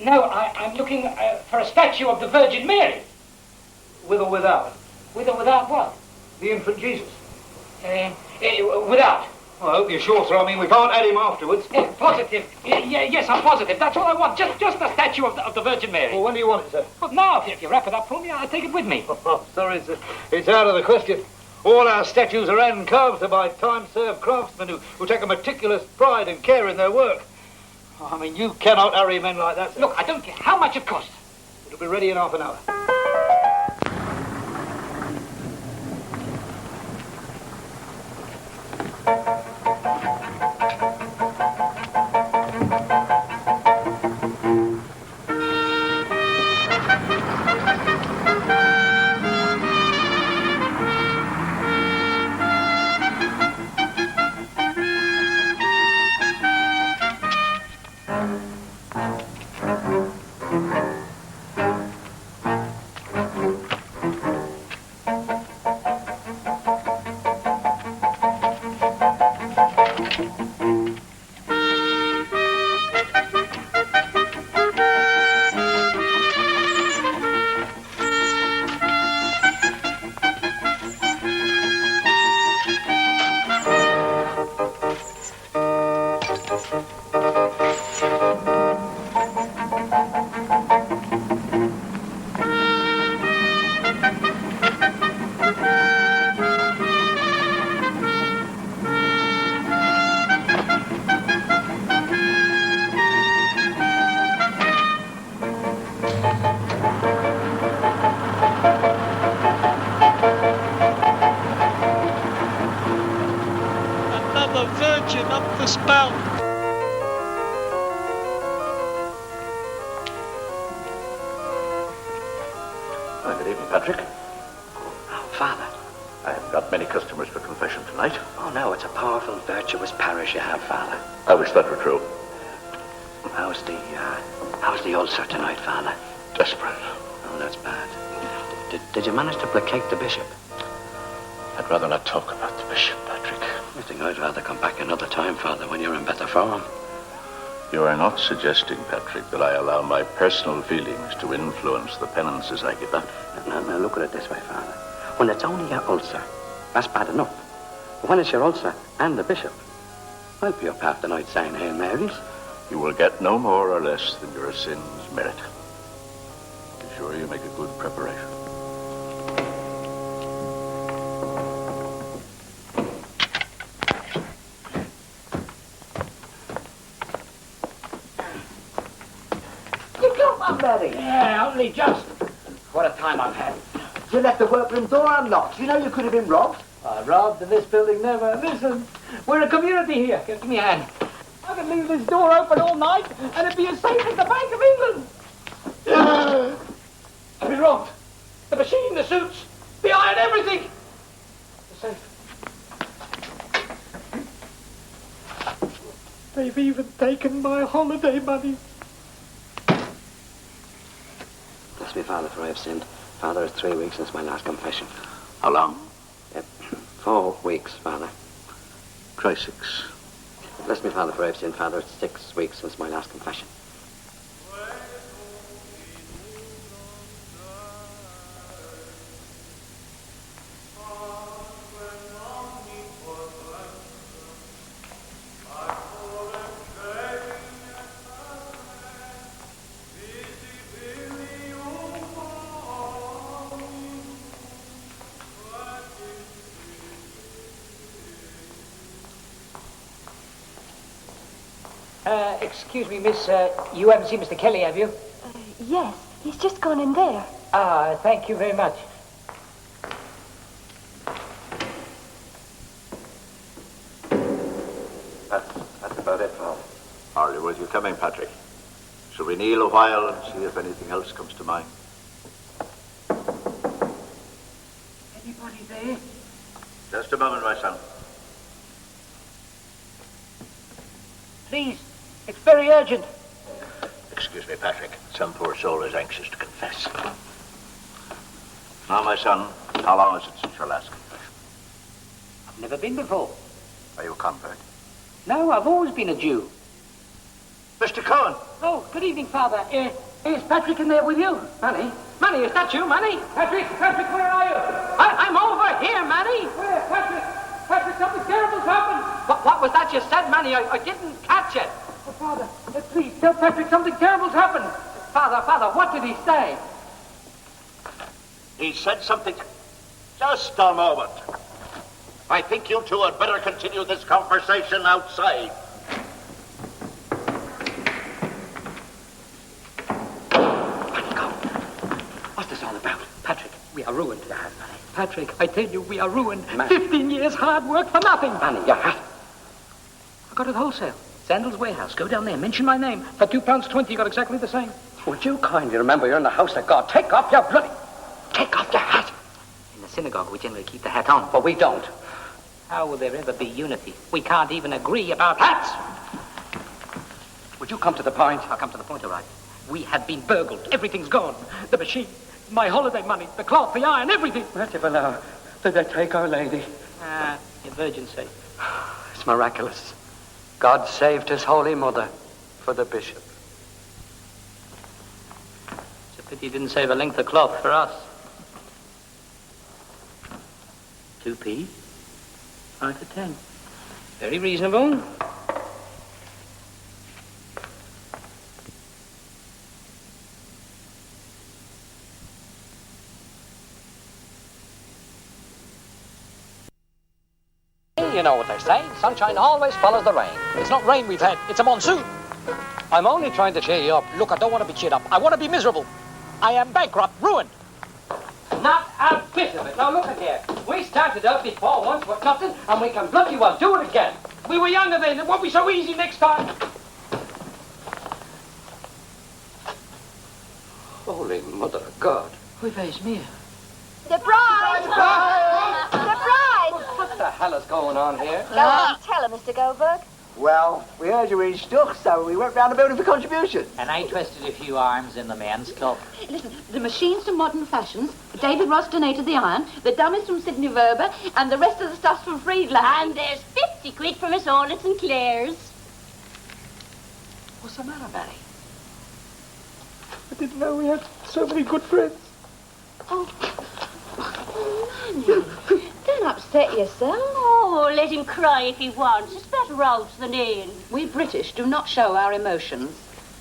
No, I'm looking for a statue of the Virgin Mary. With or without? With or without what? The infant Jesus. Without. Well, I hope you're sure, sir. I mean, we can't add him afterwards. Positive. Yes, I'm positive. That's all I want. Just a statue of the Virgin Mary. Well, when do you want it, sir? Well, now, if you wrap it up for me, I'll take it with me. Oh, sorry, sir. It's out of the question. All our statues are hand-carved by time-served craftsmen who take a meticulous pride and care in their work. Oh, I mean, you cannot hurry men like that, sir. Look, I don't care how much it costs. It'll be ready in half an hour. Good evening, Patrick. Oh, Father. I haven't got many customers for confession tonight. Oh, no, it's a powerful, virtuous parish you have, Father. I wish that were true. How's the ulcer tonight, Father? Desperate. Oh, that's bad. Did you manage to placate the bishop? I'd rather not talk about the bishop, Patrick. I think I'd rather come back another time, Father, when you're in better form. You are not suggesting, Patrick, that I allow my personal feelings to influence the penances I give out. No, look at it this way, Father. When it's only your ulcer, that's bad enough. But when it's your ulcer and the bishop, I'll be up half the night saying Hail Marys. You will get no more or less than your sins merit. Be sure you make a good preparation. You come on, Mary. Yeah, only just. What a time I've had. You left the workroom door unlocked. You know you could have been robbed. Robbed in this building never. Listen, we're a community here. Give me a hand. I can leave this door open all night, and it'd be as safe as the Bank of England. I've been robbed. The machine, the suits, the iron, everything. The safe. They've even taken my holiday money. Bless me, Father, for I have sinned. Father, it's 3 weeks since my last confession. How long? 4 weeks, Father. Try 6. Bless me, Father, for I have sinned. Father, it's 6 weeks since my last confession. Excuse me, miss, you haven't seen Mr. Kelly, have you? Yes, he's just gone in there. Ah, thank you very much. That's about it, Father. Hardly worth you coming, Patrick. Shall we kneel a while and see if anything else comes to mind? Anybody there? Just a moment, my son. Please, it's very urgent. Excuse me, Patrick. Some poor soul is anxious to confess. Now, my son, how long is it since your last confession? I've never been before. Are you a convert? No, I've always been a Jew. Mr. Cohen! Oh, good evening, Father. Is Patrick in there with you? Manny? Manny, is that you, Manny? Patrick, where are you? I'm over here, Manny. Where? Patrick, something terrible's happened. What was that you said, Manny? I didn't catch it. Oh, Father, please, tell Patrick something terrible's happened. Father, what did he say? He said something. Just a moment. I think you two had better continue this conversation outside. What's this all about? Patrick, we are ruined. Patrick, I tell you, we are ruined. Man. 15 years hard work for nothing. Manny, your hat. I got it wholesale. Sandals Warehouse. Go down there, mention my name. For £2.20, you got exactly the same. Would you kindly remember you're in the house of God? Take off your hat. In the synagogue, we generally keep the hat on. But we don't. How will there ever be unity? We can't even agree about hats. Would you come to the point? I'll come to the point, all right. We have been burgled. Everything's gone. The machine, my holiday money, the cloth, the iron, everything. Merciful, did they take Our Lady? Your Virgin safe. It's miraculous. God saved his Holy Mother for the bishop. It's a pity he didn't save a length of cloth for us. 2p, 5 to 10. Very reasonable. You know what they say, sunshine always follows the rain. It's not rain we've had, it's a monsoon. I'm only trying to cheer you up. Look, I don't want to be cheered up. I want to be miserable. I am bankrupt, ruined. Not a bit of it. Now look at here. We started out before once with nothing, and we can bloody well do it again. We were younger then. It won't be so easy next time. Holy Mother of God. Where's Mia? The bride! The bride! What the hell is going on here? Go on, tell her, Mr. Goldberg. Well, we heard you were in Stuck, so we went round the building for contributions. And I twisted a few arms in the men's club. Listen, the machines to modern fashions, David Ross donated the iron, the dummies from Sidney Verber, and the rest of the stuff's from Friedland. And there's 50 quid for Miss Ornitz and Claire's. What's the matter, Mary? I didn't know we had so many good friends. Oh, Manny, don't upset yourself. Oh, let him cry if he wants. It's better out than in. We British do not show our emotions.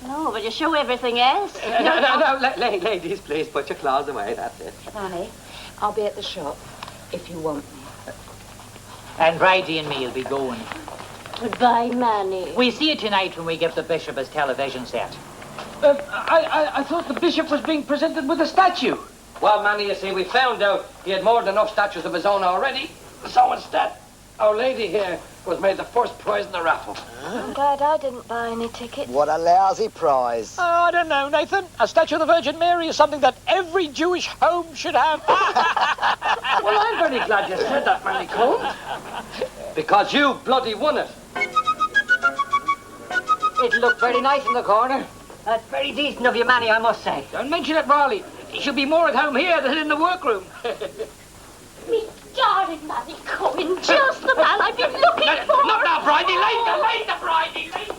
No, but you show everything else. No, ladies, please put your claws away, that's it. Manny, I'll be at the shop if you want me. And Bridie and me'll be going. Goodbye, Manny. We'll see you tonight when we give the bishop his television set. I thought the bishop was being presented with a statue. Well, Manny, you see, we found out he had more than enough statues of his own already. So instead, Our Lady here was made the first prize in the raffle. I'm glad I didn't buy any tickets. What a lousy prize. Oh, I don't know, Nathan. A statue of the Virgin Mary is something that every Jewish home should have. Well, I'm very glad you said that, Manny Combs. Because you bloody won it. It looked very nice in the corner. That's very decent of you, Manny, I must say. Don't mention it, Barley. He should be more at home here than in the workroom. Me darling Manny Cohen, just the man I've been looking for. Not now, Bridie. Later, Bridie, later.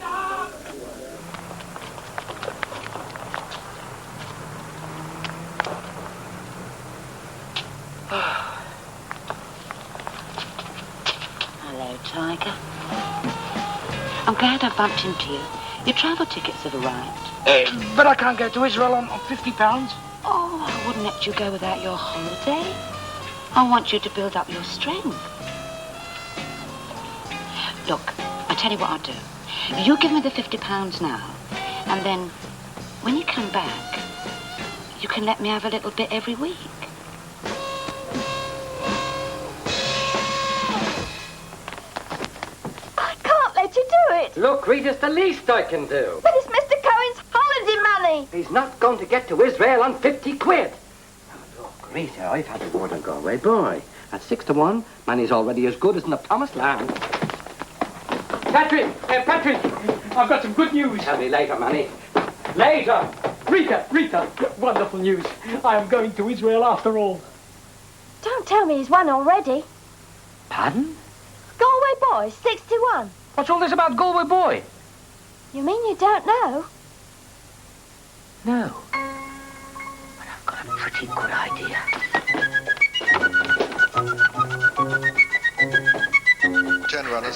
Hello, Tiger. I'm glad I bumped into you. Your travel tickets have arrived. But I can't go to Israel on £50. Oh, I wouldn't let you go without your holiday. I want you to build up your strength. Look, I tell you what I'll do. You give me the £50 now, and then when you come back, you can let me have a little bit every week. I can't let you do it. Look, Rita's the least I can do. But it's Mr. Cohen's holiday money. He's not going to get to Israel on 50 quid. Now, look, Rita, I've had a word on Galway boy. At 6 to 1, Manny's already as good as in the promised land. Patrick, I've got some good news. Tell me later, Manny. Later. Rita, wonderful news. I am going to Israel after all. Don't tell me he's won already. Pardon? Galway boy, 61. What's all this about Galway boy? You mean you don't know? No. But I've got a pretty good idea.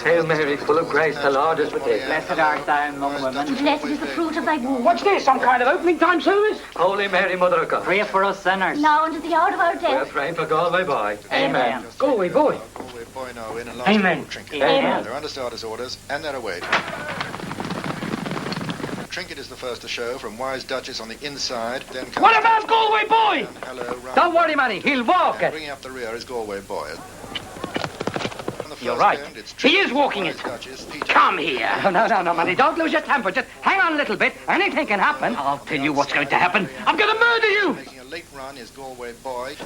Hail Mary, full of grace, the Lord is with thee. Blessed art thou among women. Blessed is the fruit of thy womb. What's this, some kind of opening time service? Holy Mary, Mother of God. Pray for us sinners. Now unto the hour of our We're death. praying for Galway boy. Amen. Galway boy. Galway boy now in and last Amen. Trinket. Amen. They're under starters' orders and they're away. Trinket is the first to show from Wise Duchess on the inside. Then comes What about Galway boy? Hello, round. Don't worry, Manny, he'll walk And it. bringing up the rear is Galway boy. You're right. He is walking it. Come here. No, Manny, don't lose your temper. Just hang on a little bit. Anything can happen. I'll tell you what's going to happen. I'm going to murder you. Making a late run is Galway boy.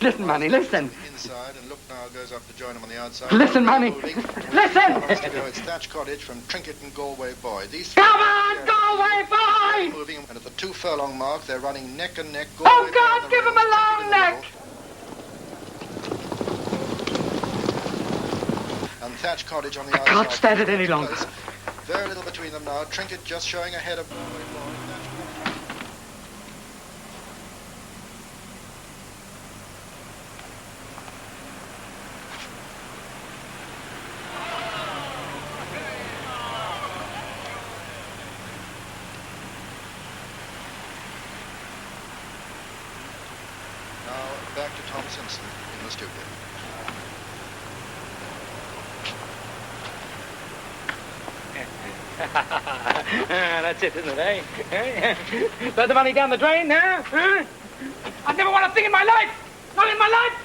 Listen, Manny, listen. Inside and look now goes up to join him on the outside. Listen, Manny. Listen. To go, it's Thatch Cottage from Trinket and Galway boy. These Come on, Galway boy. moving, and at the 2 furlong mark, they're running neck and neck. Oh, God, give him a long neck. And Thatch Cottage on the I outside. can't stand it any longer. Very little between them now. Trinket just showing ahead of Galway boy. Now back to Tom Simpson in the studio. That's it, isn't it, eh? Throw the money down the drain now? Huh? I've never won a thing in my life. Not in my life.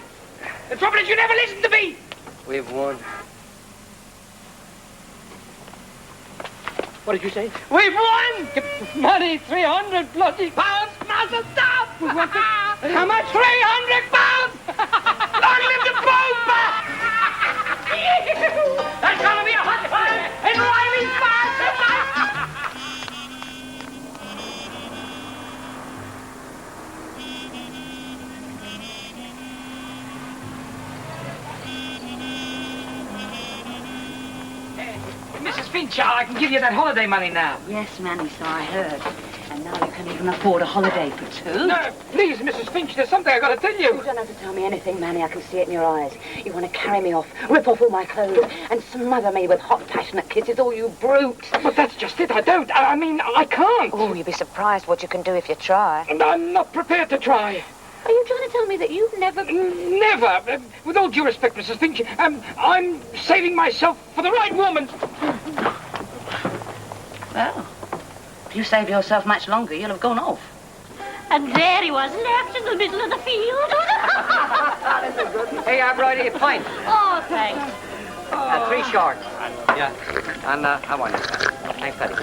The trouble is you never listen to me. We've won. What did you say? We've won! Money, 300 bloody pounds, massive stuff! How much? 300 pounds! Long live the Pope! There's gonna be a hot fire in Riley's bar tonight! Mrs. Finch, I can give you that holiday money now. Yes, Manny, so I heard. And now you can even afford a holiday for two. No, please, Mrs. Finch, there's something I've got to tell you. You don't have to tell me anything, Manny. I can see it in your eyes. You want to carry me off, rip off all my clothes, and smother me with hot, passionate kisses, all you brute. But that's just it. I don't. I mean, I can't. Oh, you'd be surprised what you can do if you try. And I'm not prepared to try. Are you trying to tell me that you've never... Never. With all due respect, Mrs. Finch, I'm saving myself for the right woman. Well, if you save yourself much longer, you'll have gone off. And there he was, left in the middle of the field. Hey, Bridie, a pint. Oh, thanks. 3 shorts. Yeah. And how are you? Thanks, Paddy.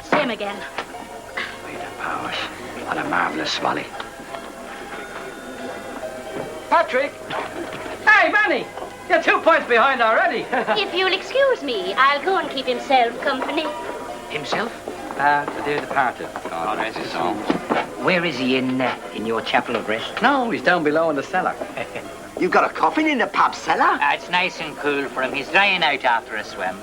Same again. Powers. What a marvellous swally. Patrick! Hey, Manny! You're 2 points behind already. If you'll excuse me, I'll go and keep himself company. Himself? The dear departed. God rest his soul. Where is he in your chapel of rest? No, he's down below in the cellar. You've got a coffin in the pub cellar? It's nice and cool for him. He's drying out after a swim.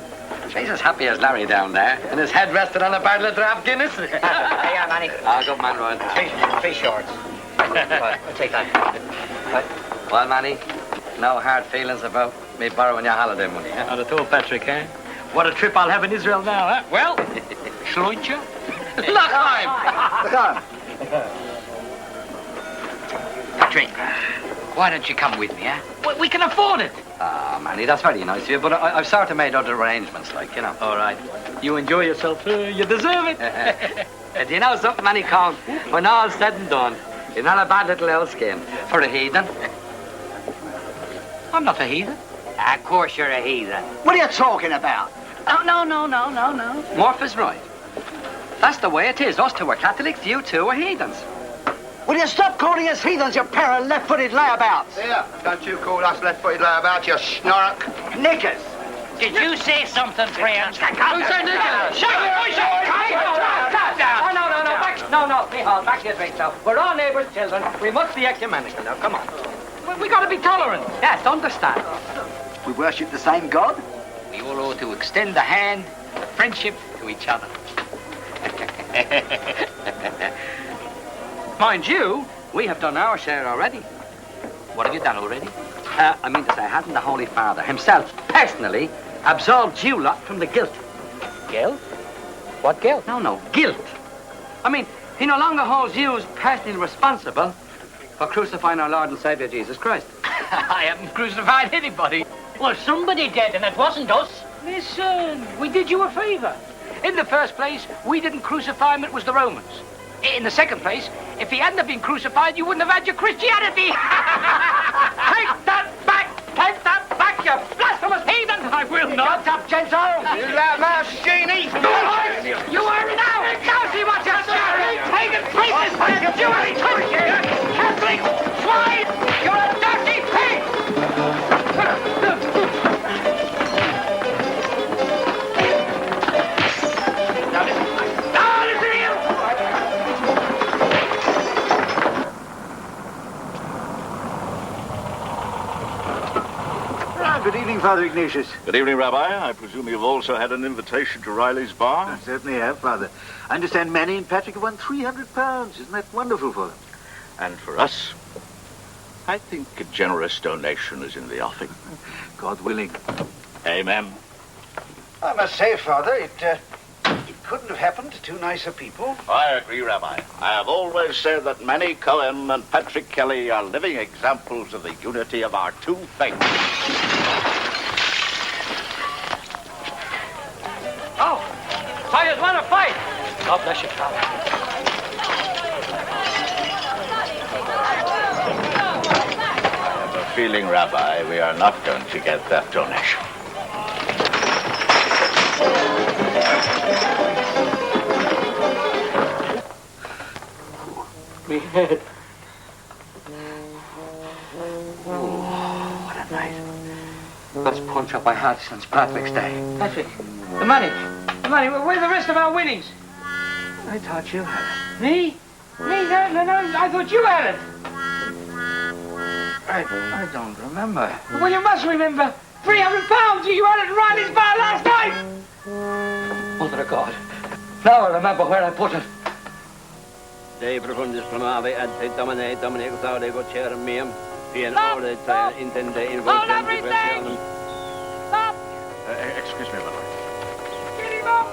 He's as happy as Larry down there, and his head rested on a barrel of draft Guinness. Hey, Manny. Good man, Ryan. 3 shorts. I'll take that. Well, Manny, no hard feelings about me borrowing your holiday money, huh? Not at all, Patrick, eh? What a trip I'll have in Israel now, huh? Well, Schlointje? Lockheim! Patrick, why don't you come with me, huh? We can afford it. Ah, Manny, that's very nice of you, but I've sort of made other arrangements, like, you know. All right. You enjoy yourself. You deserve it. Do you know something, Manny Cohn? When all's said and done, you're not a bad little elf-skin for a heathen. I'm not a heathen. Of course you're a heathen. What are you talking about? No. Morph is right. That's the way it is. Us two are Catholics, you two are heathens. Will you stop calling us heathens, you pair of left-footed layabouts? Here, don't you call us left-footed layabouts, you snark. Knickers. Did you say something, Graham? Who said knickers? Shut up! No, Mihal, back to your drink now. We're all neighbours' children. We must be ecumenical now. Come on. We got to be tolerant. Yes, understand. We worship the same God? We all ought to extend the hand of friendship to each other. Mind you, we have done our share already. What have you done already? I mean to say, hadn't the Holy Father himself personally absolved you lot from the guilt? Guilt? What guilt? No, guilt. I mean, he no longer holds you as personally responsible for crucifying our Lord and Saviour Jesus Christ. I haven't crucified anybody. Well, somebody did, and it wasn't us. Listen, we did you a favour. In the first place, we didn't crucify him, it was the Romans. In the second place, if he hadn't have been crucified, you wouldn't have had your Christianity. Take that back, you blasphemous heathen! I will not. Shut up, Gentile! You loudmouth genie! You are now! Now see what you're doing! Pagan priests! Jewish Christians! Catholic swine! You're a dirty pig! Good evening, Father Ignatius. Good evening, Rabbi. I presume you've also had an invitation to Riley's bar? I certainly have, Father. I understand Manny and Patrick have won £300. Isn't that wonderful for them? And for us, I think a generous donation is in the offing. God willing. Amen. I must say, Father, it couldn't have happened to two nicer people. I agree, Rabbi. I have always said that Manny Cohen and Patrick Kelly are living examples of the unity of our two faiths. Oh, fighters want to fight. God bless you, Father. feeling, Rabbi, we are not going to get that donation. Me head. What a night. Best punch up I had since Patrick's Day. Patrick, the money. The money. Where's the rest of our winnings? I thought you had it. Me? Me? No. I thought you had it. I don't remember. Well, you must remember. £300 you had it in Riley's bar last night. Mother of God. Now I remember where I put it. Dei profundis clamavi ad te domine exaudi vocere meum, vien Stop! ore Stop! intende in Hold vocem everything! Stop! Excuse me, my lord. Get him up!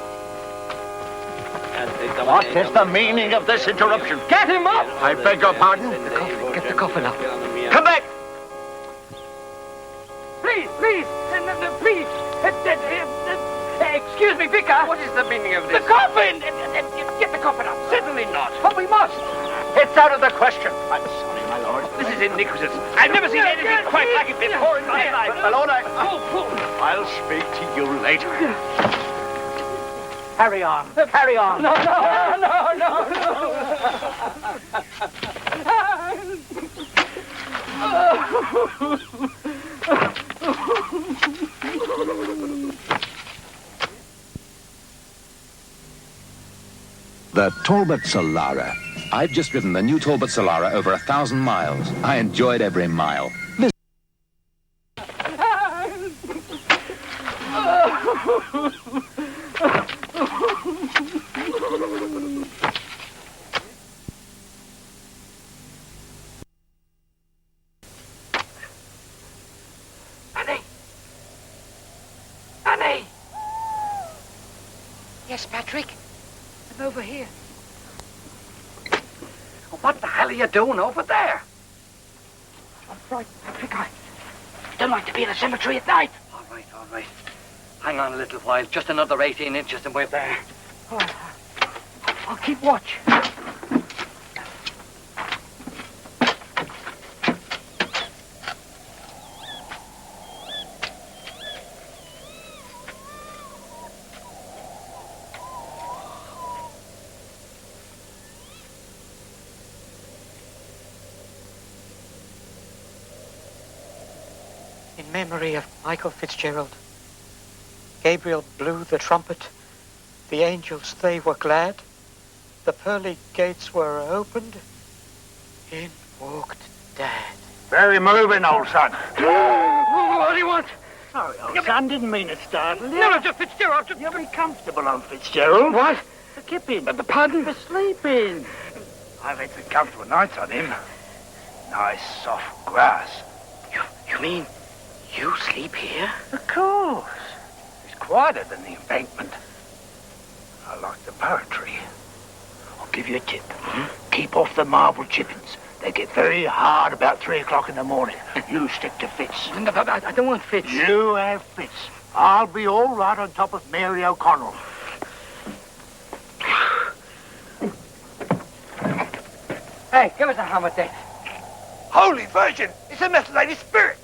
What is the meaning of this interruption? Get him up! I beg your pardon? Get the coffin up. Come back! Please! Please! Excuse me, Vicar. What is the meaning of this? The coffin! Get the coffin up. Certainly not. But we must. It's out of the question. I'm sorry, my lord. This is iniquitous. I've never seen anything quite like it before in my life. Malone, I'll speak to you later. Carry on. Carry on. No. The Talbot Solara. I've just ridden the new Talbot Solara over 1,000 miles. I enjoyed every mile. Annie! Yes, Patrick? I'm over here. What the hell are you doing over there? I'm frightened, Patrick. I don't like to be in a cemetery at night. All right. Hang on a little while. Just another 18 inches and we're there. All right. I'll keep watch. In memory of Michael Fitzgerald, Gabriel blew the trumpet. The angels, they were glad. The pearly gates were opened. In walked Dad. Very moving, old son. What do you want? Sorry, old son. Didn't mean to startle you. No, just Fitzgerald. You'll be comfortable on Fitzgerald. What? For kipping. Pardon? For sleeping. I've had some comfortable nights on him. Nice, soft grass. You mean you sleep here? Of course. It's quieter than the embankment. I like the poetry. I'll give you a tip. Keep off the marble chippings. They get very hard about 3 o'clock in the morning. You stick to Fitz. No, I don't want Fitz. You have Fitz. I'll be all right on top of Mary O'Connell. Hey, give us a hammer, Dick. Holy Virgin! It's a methylated spirit!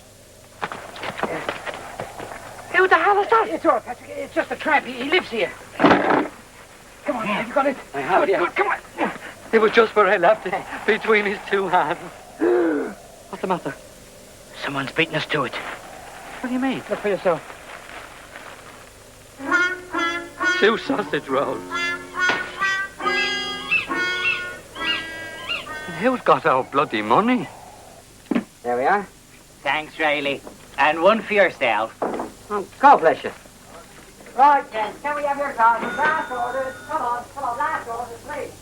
Who the hell is that? It's all right, Patrick. It's just a tramp. He lives here. Come on, have you got it? I have, yeah. Good, come on. It was just where I left it, between his two hands. What's the matter? Someone's beaten us to it. What do you mean? Look for yourself. 2 sausage rolls. And who's got our bloody money? There we are. Thanks, Riley. And one for yourself. Oh, God bless you. Right, then. Can we have your cards? Last orders. Come on. Last orders, please.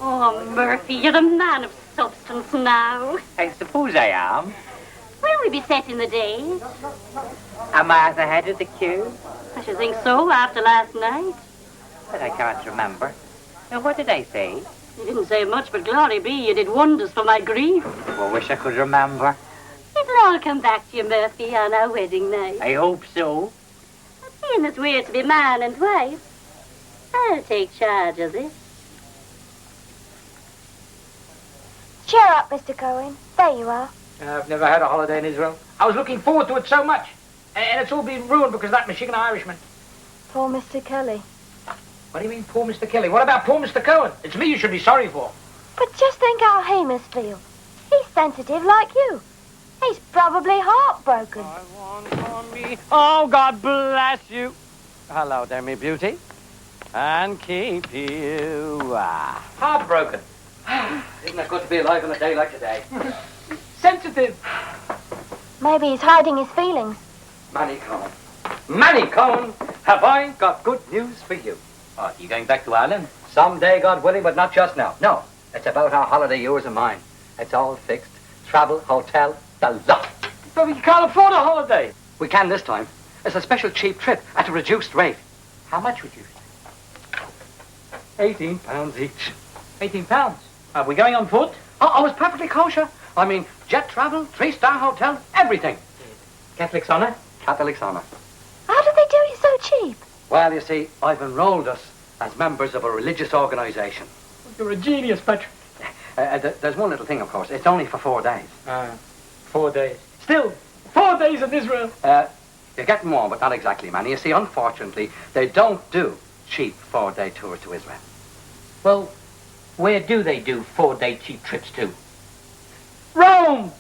Oh, Murphy, you're a man of substance now. I suppose I am. Will we be set in the days? Am I at the head of the queue? I should think so after last night. But I can't remember. Now, what did I say? You didn't say much, but glory be, you did wonders for my grief. Well, wish I could remember. It'll all come back to you, Murphy, on our wedding night. I hope so. Seeing as we're to be man and wife, I'll take charge of this. Cheer up, Mr. Cohen. There you are. I've never had a holiday in Israel. I was looking forward to it so much. And it's all been ruined because of that Michigan Irishman. Poor Mr. Kelly. What do you mean, poor Mr. Kelly? What about poor Mr. Cohen? It's me you should be sorry for. But just think how he must feel. He's sensitive like you. He's probably heartbroken. Oh, God bless you. Hello there, me beauty. And keep you. Heartbroken. Isn't it good to be alive on a day like today? Sensitive. Maybe he's hiding his feelings. Manny Cohen. Manny Cohen, have I got good news for you. Oh, you going back to Ireland? Someday, God willing, but not just now. No, it's about our holiday, yours and mine. It's all fixed. Travel, hotel, the lot. But we can't afford a holiday. We can this time. It's a special cheap trip at a reduced rate. How much would you? £18 each. £18? Are we going on foot? Oh, it's perfectly kosher. I mean, jet travel, 3-star hotel, everything. Catholics on it? Catholics on it. How did they do it so cheap? Well, you see, I've enrolled us as members of a religious organisation. You're a genius, Patrick. There's one little thing, of course. It's only for 4 days. 4 days. Still, 4 days in Israel. You're getting more, but not exactly, man. You see, unfortunately, they don't do cheap 4-day tours to Israel. Well, where do they do 4-day cheap trips to? Rome!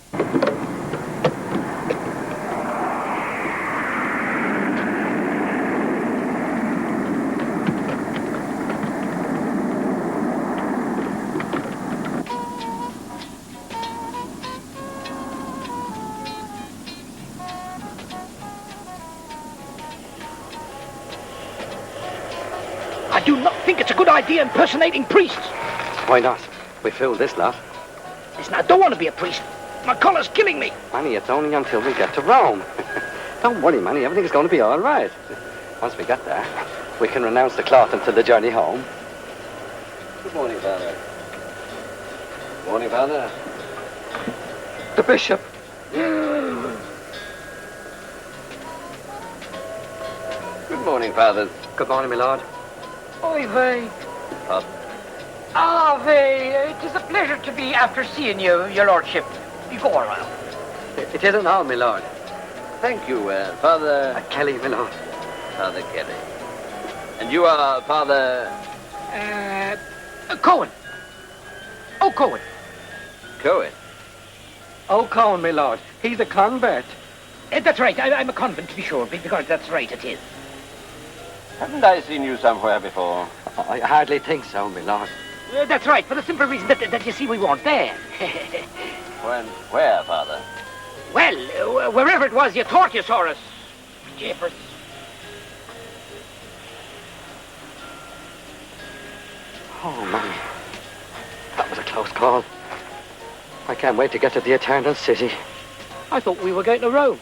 I do not think it's a good idea impersonating priests. Why not? We fooled this lot. Listen, I don't want to be a priest. My collar's killing me. Manny, it's only until we get to Rome. Don't worry, Manny. Everything's going to be all right. Once we get there, we can renounce the cloth until the journey home. Good morning, Father. Morning, Father. The bishop. Good morning, Father. Good morning, my lord. Oy vey. Pardon? It is a pleasure to be after seeing you, your lordship. You go around. It isn't all, my lord. Thank you, Father... Kelly, my lord. Father Kelly. And you are Father... Cohen. Oh, Cohen. Cohen? Oh, Cohen, my lord. He's a convert. That's right. I'm a convent, to be sure, because that's right, it is. Haven't I seen you somewhere before? I hardly think so, my lord. That's right, for the simple reason that you see we weren't there. Where, Father? Well, wherever it was you thought you saw us. Jeepers. Oh, Manny. That was a close call. I can't wait to get to the Eternal City. I thought we were going to Rome.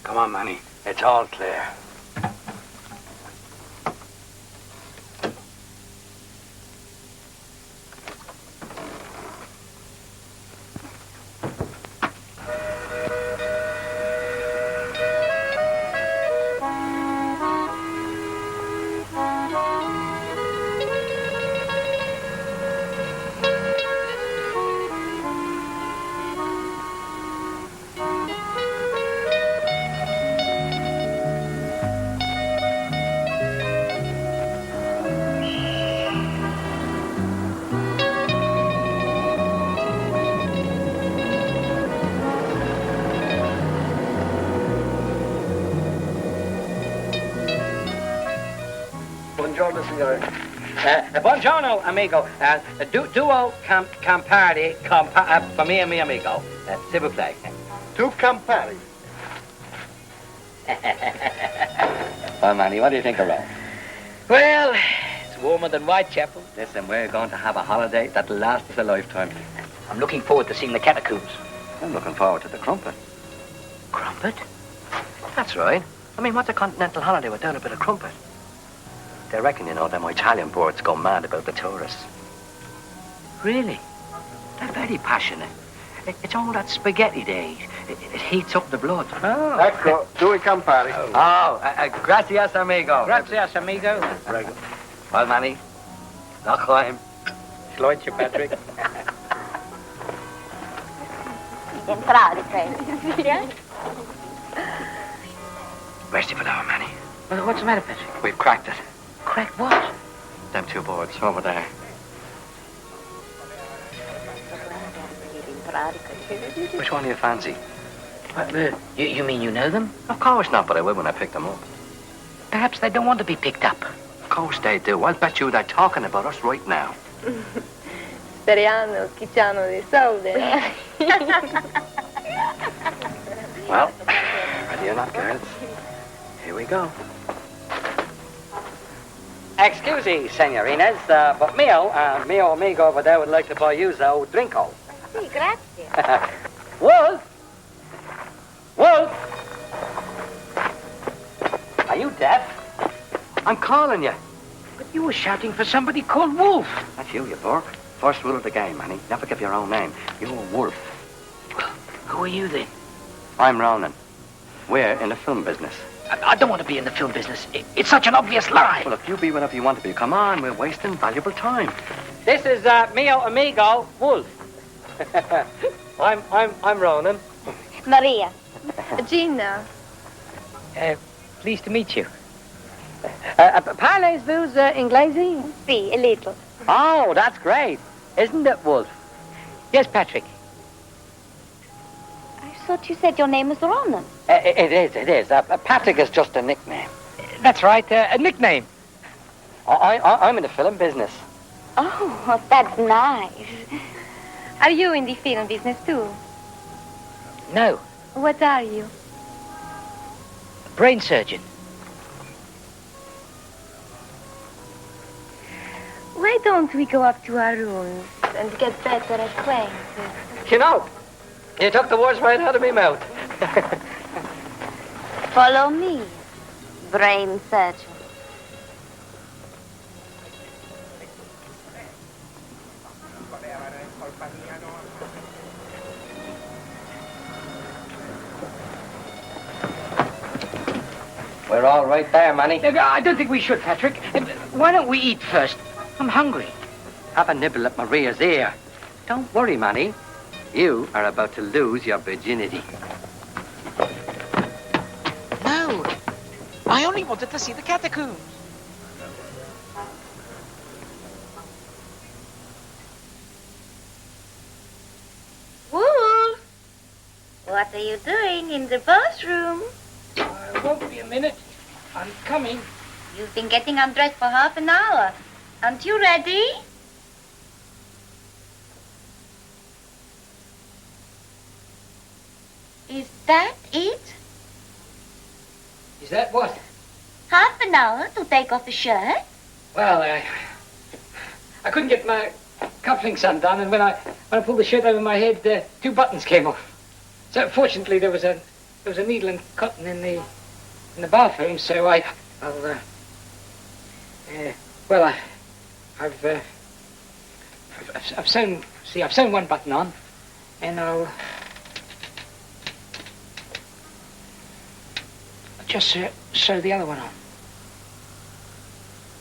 Come on, Manny. It's all clear. Buongiorno, signore. Buongiorno, amigo. Duo Campari for me and me amigo. S'il vous plaît. Two Campari. Well, Manny, what do you think of Rome? Well, it's warmer than Whitechapel. Listen, we're going to have a holiday that'll last us a lifetime. I'm looking forward to seeing the catacombs. I'm looking forward to the crumpet. Crumpet? That's right. I mean, what's a continental holiday without a bit of crumpet? They reckon, you know, them Italian boards go mad about the tourists. Really? They're very passionate. It's all that spaghetti they eat. It heats up the blood. Oh. Ecco, due Campari. Gracias, amigo. Gracias, amigo. Prego. Well, Manny, not climb. Sloint you, Patrick. Entrare, prego. Merciful hour, Manny. Well, what's the matter, Patrick? We've cracked it. Cracked what? Them 2 boards over there. Which one do you fancy? What, you mean you know them? Of course not, but I will when I pick them up. Perhaps they don't want to be picked up. Of course they do. I'll bet you they're talking about us right now. Speriamo che c'hanno dei soldi. Well, ready or not, girls? Here we go. Excuse me, senorinas, but mio amigo over there would like to buy you a drinko. Sì, grazie. Wolf! Wolf! Are you deaf? I'm calling you. But you were shouting for somebody called Wolf. That's you burk. First rule of the game, Manny. Never give your own name. You're a wolf. Well, who are you then? I'm Ronan. We're in the film business. I don't want to be in the film business. It's such an obvious lie. Well, if you be whatever you want to be, come on. We're wasting valuable time. This is mio amigo, Wolf. I'm Ronan. Maria. Gina. Pleased to meet you. Parlez-vous inglese? Sì, a little. Oh, that's great. Isn't it, Wolf? Yes, Patrick. I thought you said your name was Ronan. It is. Patrick is just a nickname. That's right, a nickname. I'm in the film business. Oh, that's nice. Are you in the film business too? No, What are you? brain surgeon. Why don't we go up to our rooms and get better acquainted? You know, you took the words right out of my mouth. Follow me, brain surgeon. We're all right there, Manny. I don't think we should, Patrick. Why don't we eat first? I'm hungry. Have a nibble at Maria's ear. Don't worry, Manny. You are about to lose your virginity. No. I only wanted to see the catacombs. Wolf! What are you doing in the bathroom? It won't be a minute. I'm coming. You've been getting undressed for half an hour. Aren't you ready? Is that it? Is that what? Half an hour to take off a shirt? Well, I couldn't get my cufflinks undone, and when I pulled the shirt over my head, 2 buttons came off. So fortunately, there was a needle and cotton in the bathroom. So I've sewn. See, I've sewn 1 button on, and I'll just sew the other one on.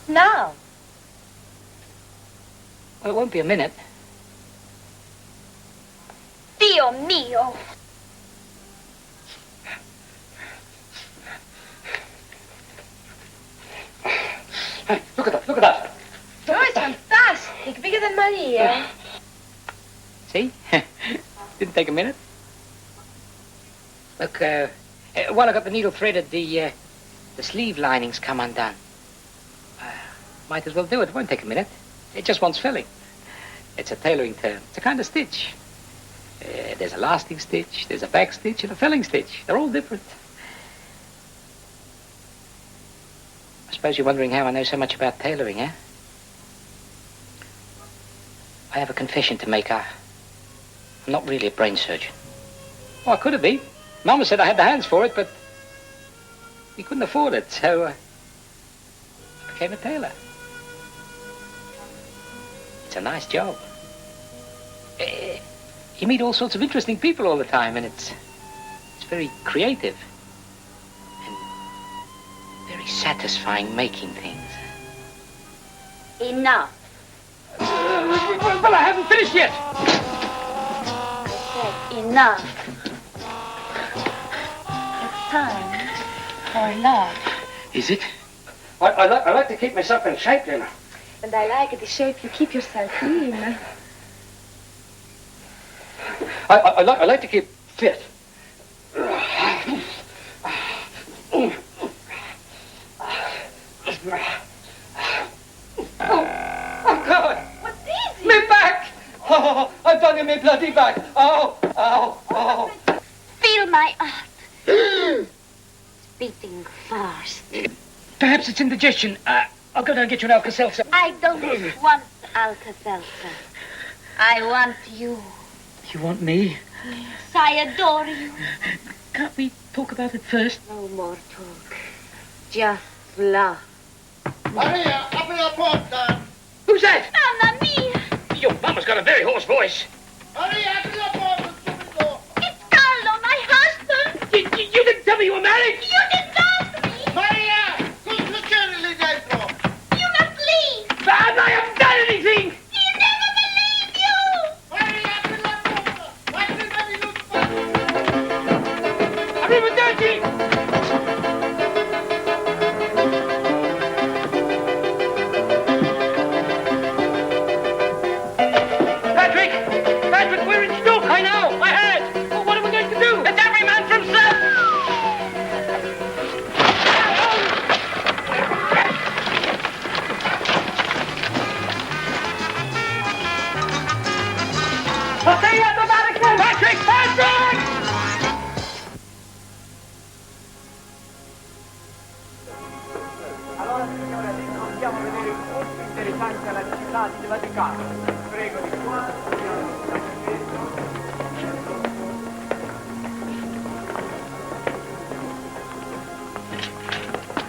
Now. Well, it won't be a minute. Dio mio! Hey, look at that. Oh, it's fantastic. Bigger than Maria. See? Didn't take a minute. Look, while I got the needle threaded, the sleeve linings come undone. Might as well do it. It won't take a minute. It just wants filling. It's a tailoring term. It's a kind of stitch. There's a lasting stitch, there's a back stitch, and a filling stitch. They're all different. I suppose you're wondering how I know so much about tailoring, eh? I have a confession to make. I'm not really a brain surgeon. Oh, I could have been. Mama said I had the hands for it, but we couldn't afford it, so I became a tailor. It's a nice job. You meet all sorts of interesting people all the time, and it's very creative and very satisfying making things. Enough. Well, I haven't finished yet. I said enough. It's time for love. Is it? I like to keep myself in shape, you know. And I like the shape you keep yourself in. I like to keep fit. Oh, God! What's this? Me back! Oh, I've done in me bloody back. Oh, oh, oh. Feel my heart. It's beating fast. Perhaps it's indigestion. I'll go down and get you an Alka-Seltzer. I don't want Alka-Seltzer. I want you. You want me? Yes, I adore you. Can't we talk about it first? No more talk. Just love. Maria, open your porta. Who's that? Mamma mia! Your mama's got a very hoarse voice. Maria, open your porta subito. It's Carlo, my husband. You didn't tell me you were married. You didn't ask me. Maria, cosa c'è lì dentro? You must leave. But I haven't done anything. He'll never believe you. Maria, open your porta. Lasciami l'ultimo. Arrivederci. Patrick, we're in Stoke. I know. I heard. Well, what are we going to do? It's every man for himself. I'll see you at the Vatican. Patrick! Allora, signore, adesso andiamo a vedere un posto interessante alla città di Vaticano. Prego di qua.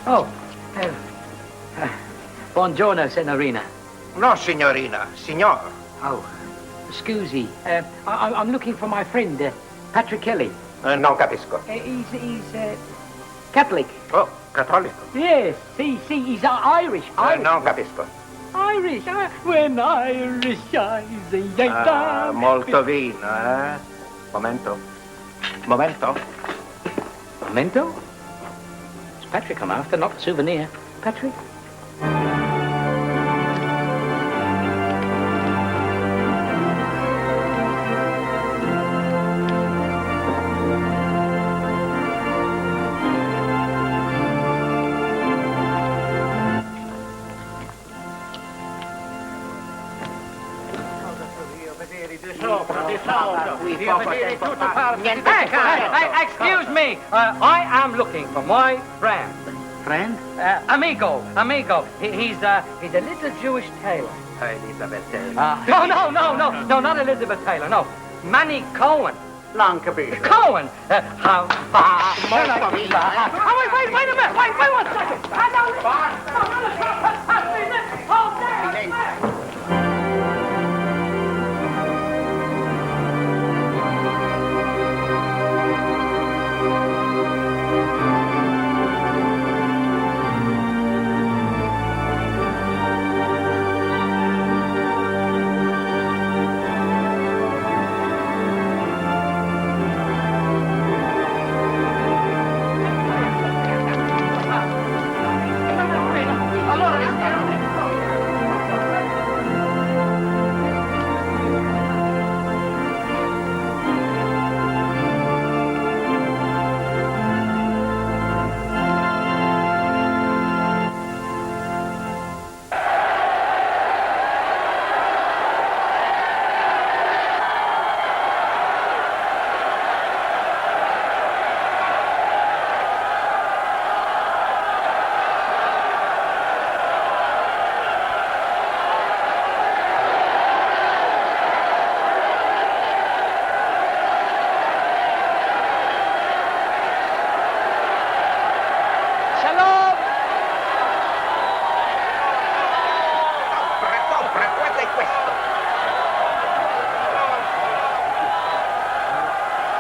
Oh, buongiorno, signorina. No, signorina, signor. Oh, scusi. I'm looking for my friend, Patrick Kelly. Non capisco. He's Catholic. Oh, cattolico. Yes, he's Irish. Non capisco. Irish. When Irish eyes ain't down. Molto vino, eh? Momento. Momento? It's Patrick I'm after, not the souvenir. Patrick? Excuse me. I am looking for my friend. Friend? Amigo. He's a little Jewish tailor. Elizabeth Taylor. No, not Elizabeth Taylor. No, Manny Cohen. Non capisco. Cohen. How far? Molto vino, Wait a minute. Wait 1 second.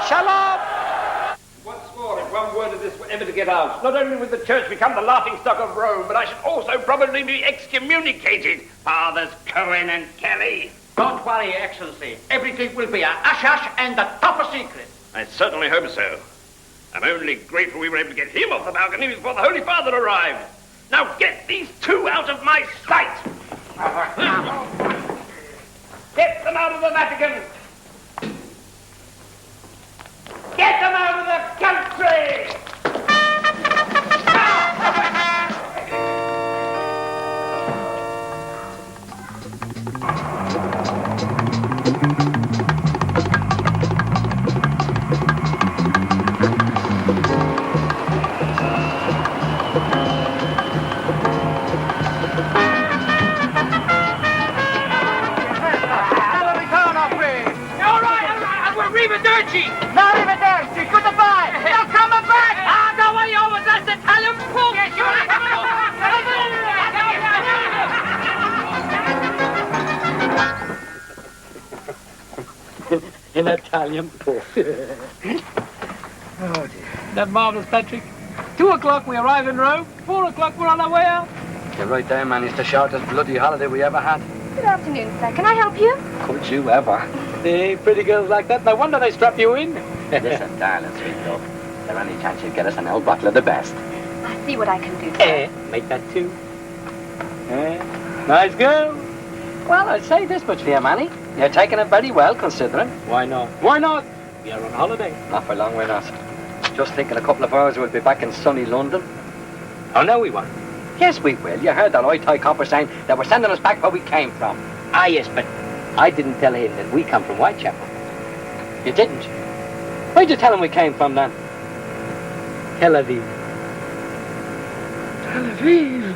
Shalom! Once more, if one word of this were ever to get out, not only would the church become the laughingstock of Rome, but I should also probably be excommunicated. Fathers Cohen and Kelly. Don't worry, Excellency. Everything will be a hush-hush and a top secret. I certainly hope so. I'm only grateful we were able to get him off the balcony before the Holy Father arrived. Now get these two out of my sight! Get them out of the Vatican! Get them out of the country! Arrivederci, goodbye. Now come back. Ah, don't worry, over that's Italian pool. In Italian port. Oh, dear. That marvellous, Patrick. 2 o'clock we arrive in Rome. 4 o'clock we're on our way out. You're right there, man. It's the shortest bloody holiday we ever had. Good afternoon, sir. Can I help you? Could you ever? Hey, pretty girls like that. No wonder they strap you in. Listen, darling, sweet love. Is there any chance you'd get us an old bottle of the best? I'll see what I can do, sir. Make that 2. Nice girl. Well, I'd say this much for you, Manny. You're taking it very well, considering. Why not? Why not? We are on holiday. Not for long, we're not. Just think in a couple of hours we'll be back in sunny London. Oh, no, we won't. Yes, we will. You heard that Oi-Toi copper saying that we're sending us back where we came from. Ah, yes, but I didn't tell him that we come from Whitechapel. You didn't? Where'd you tell him we came from, then? Tel Aviv. Tel Aviv.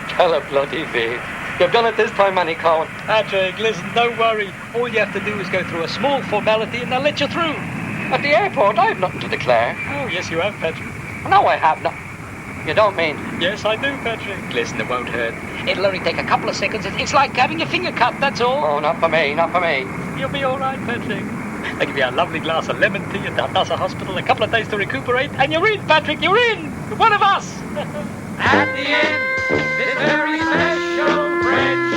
Tel Aviv. You've done it this time, Manny Cohen. Patrick, listen, don't worry. All you have to do is go through a small formality and they'll let you through. At the airport, I have nothing to declare. Oh, yes, you have, Patrick. No, I have not. You don't mean? Yes, I do, Patrick. Listen, it won't hurt. It'll only take a couple of seconds. It's like having your finger cut, that's all. Oh, not for me, not for me. You'll be all right, Patrick. They give you a lovely glass of lemon tea at the Hadassah Hospital, a couple of days to recuperate, and you're in, Patrick, you're in! One of us! At the end, this very special friendship.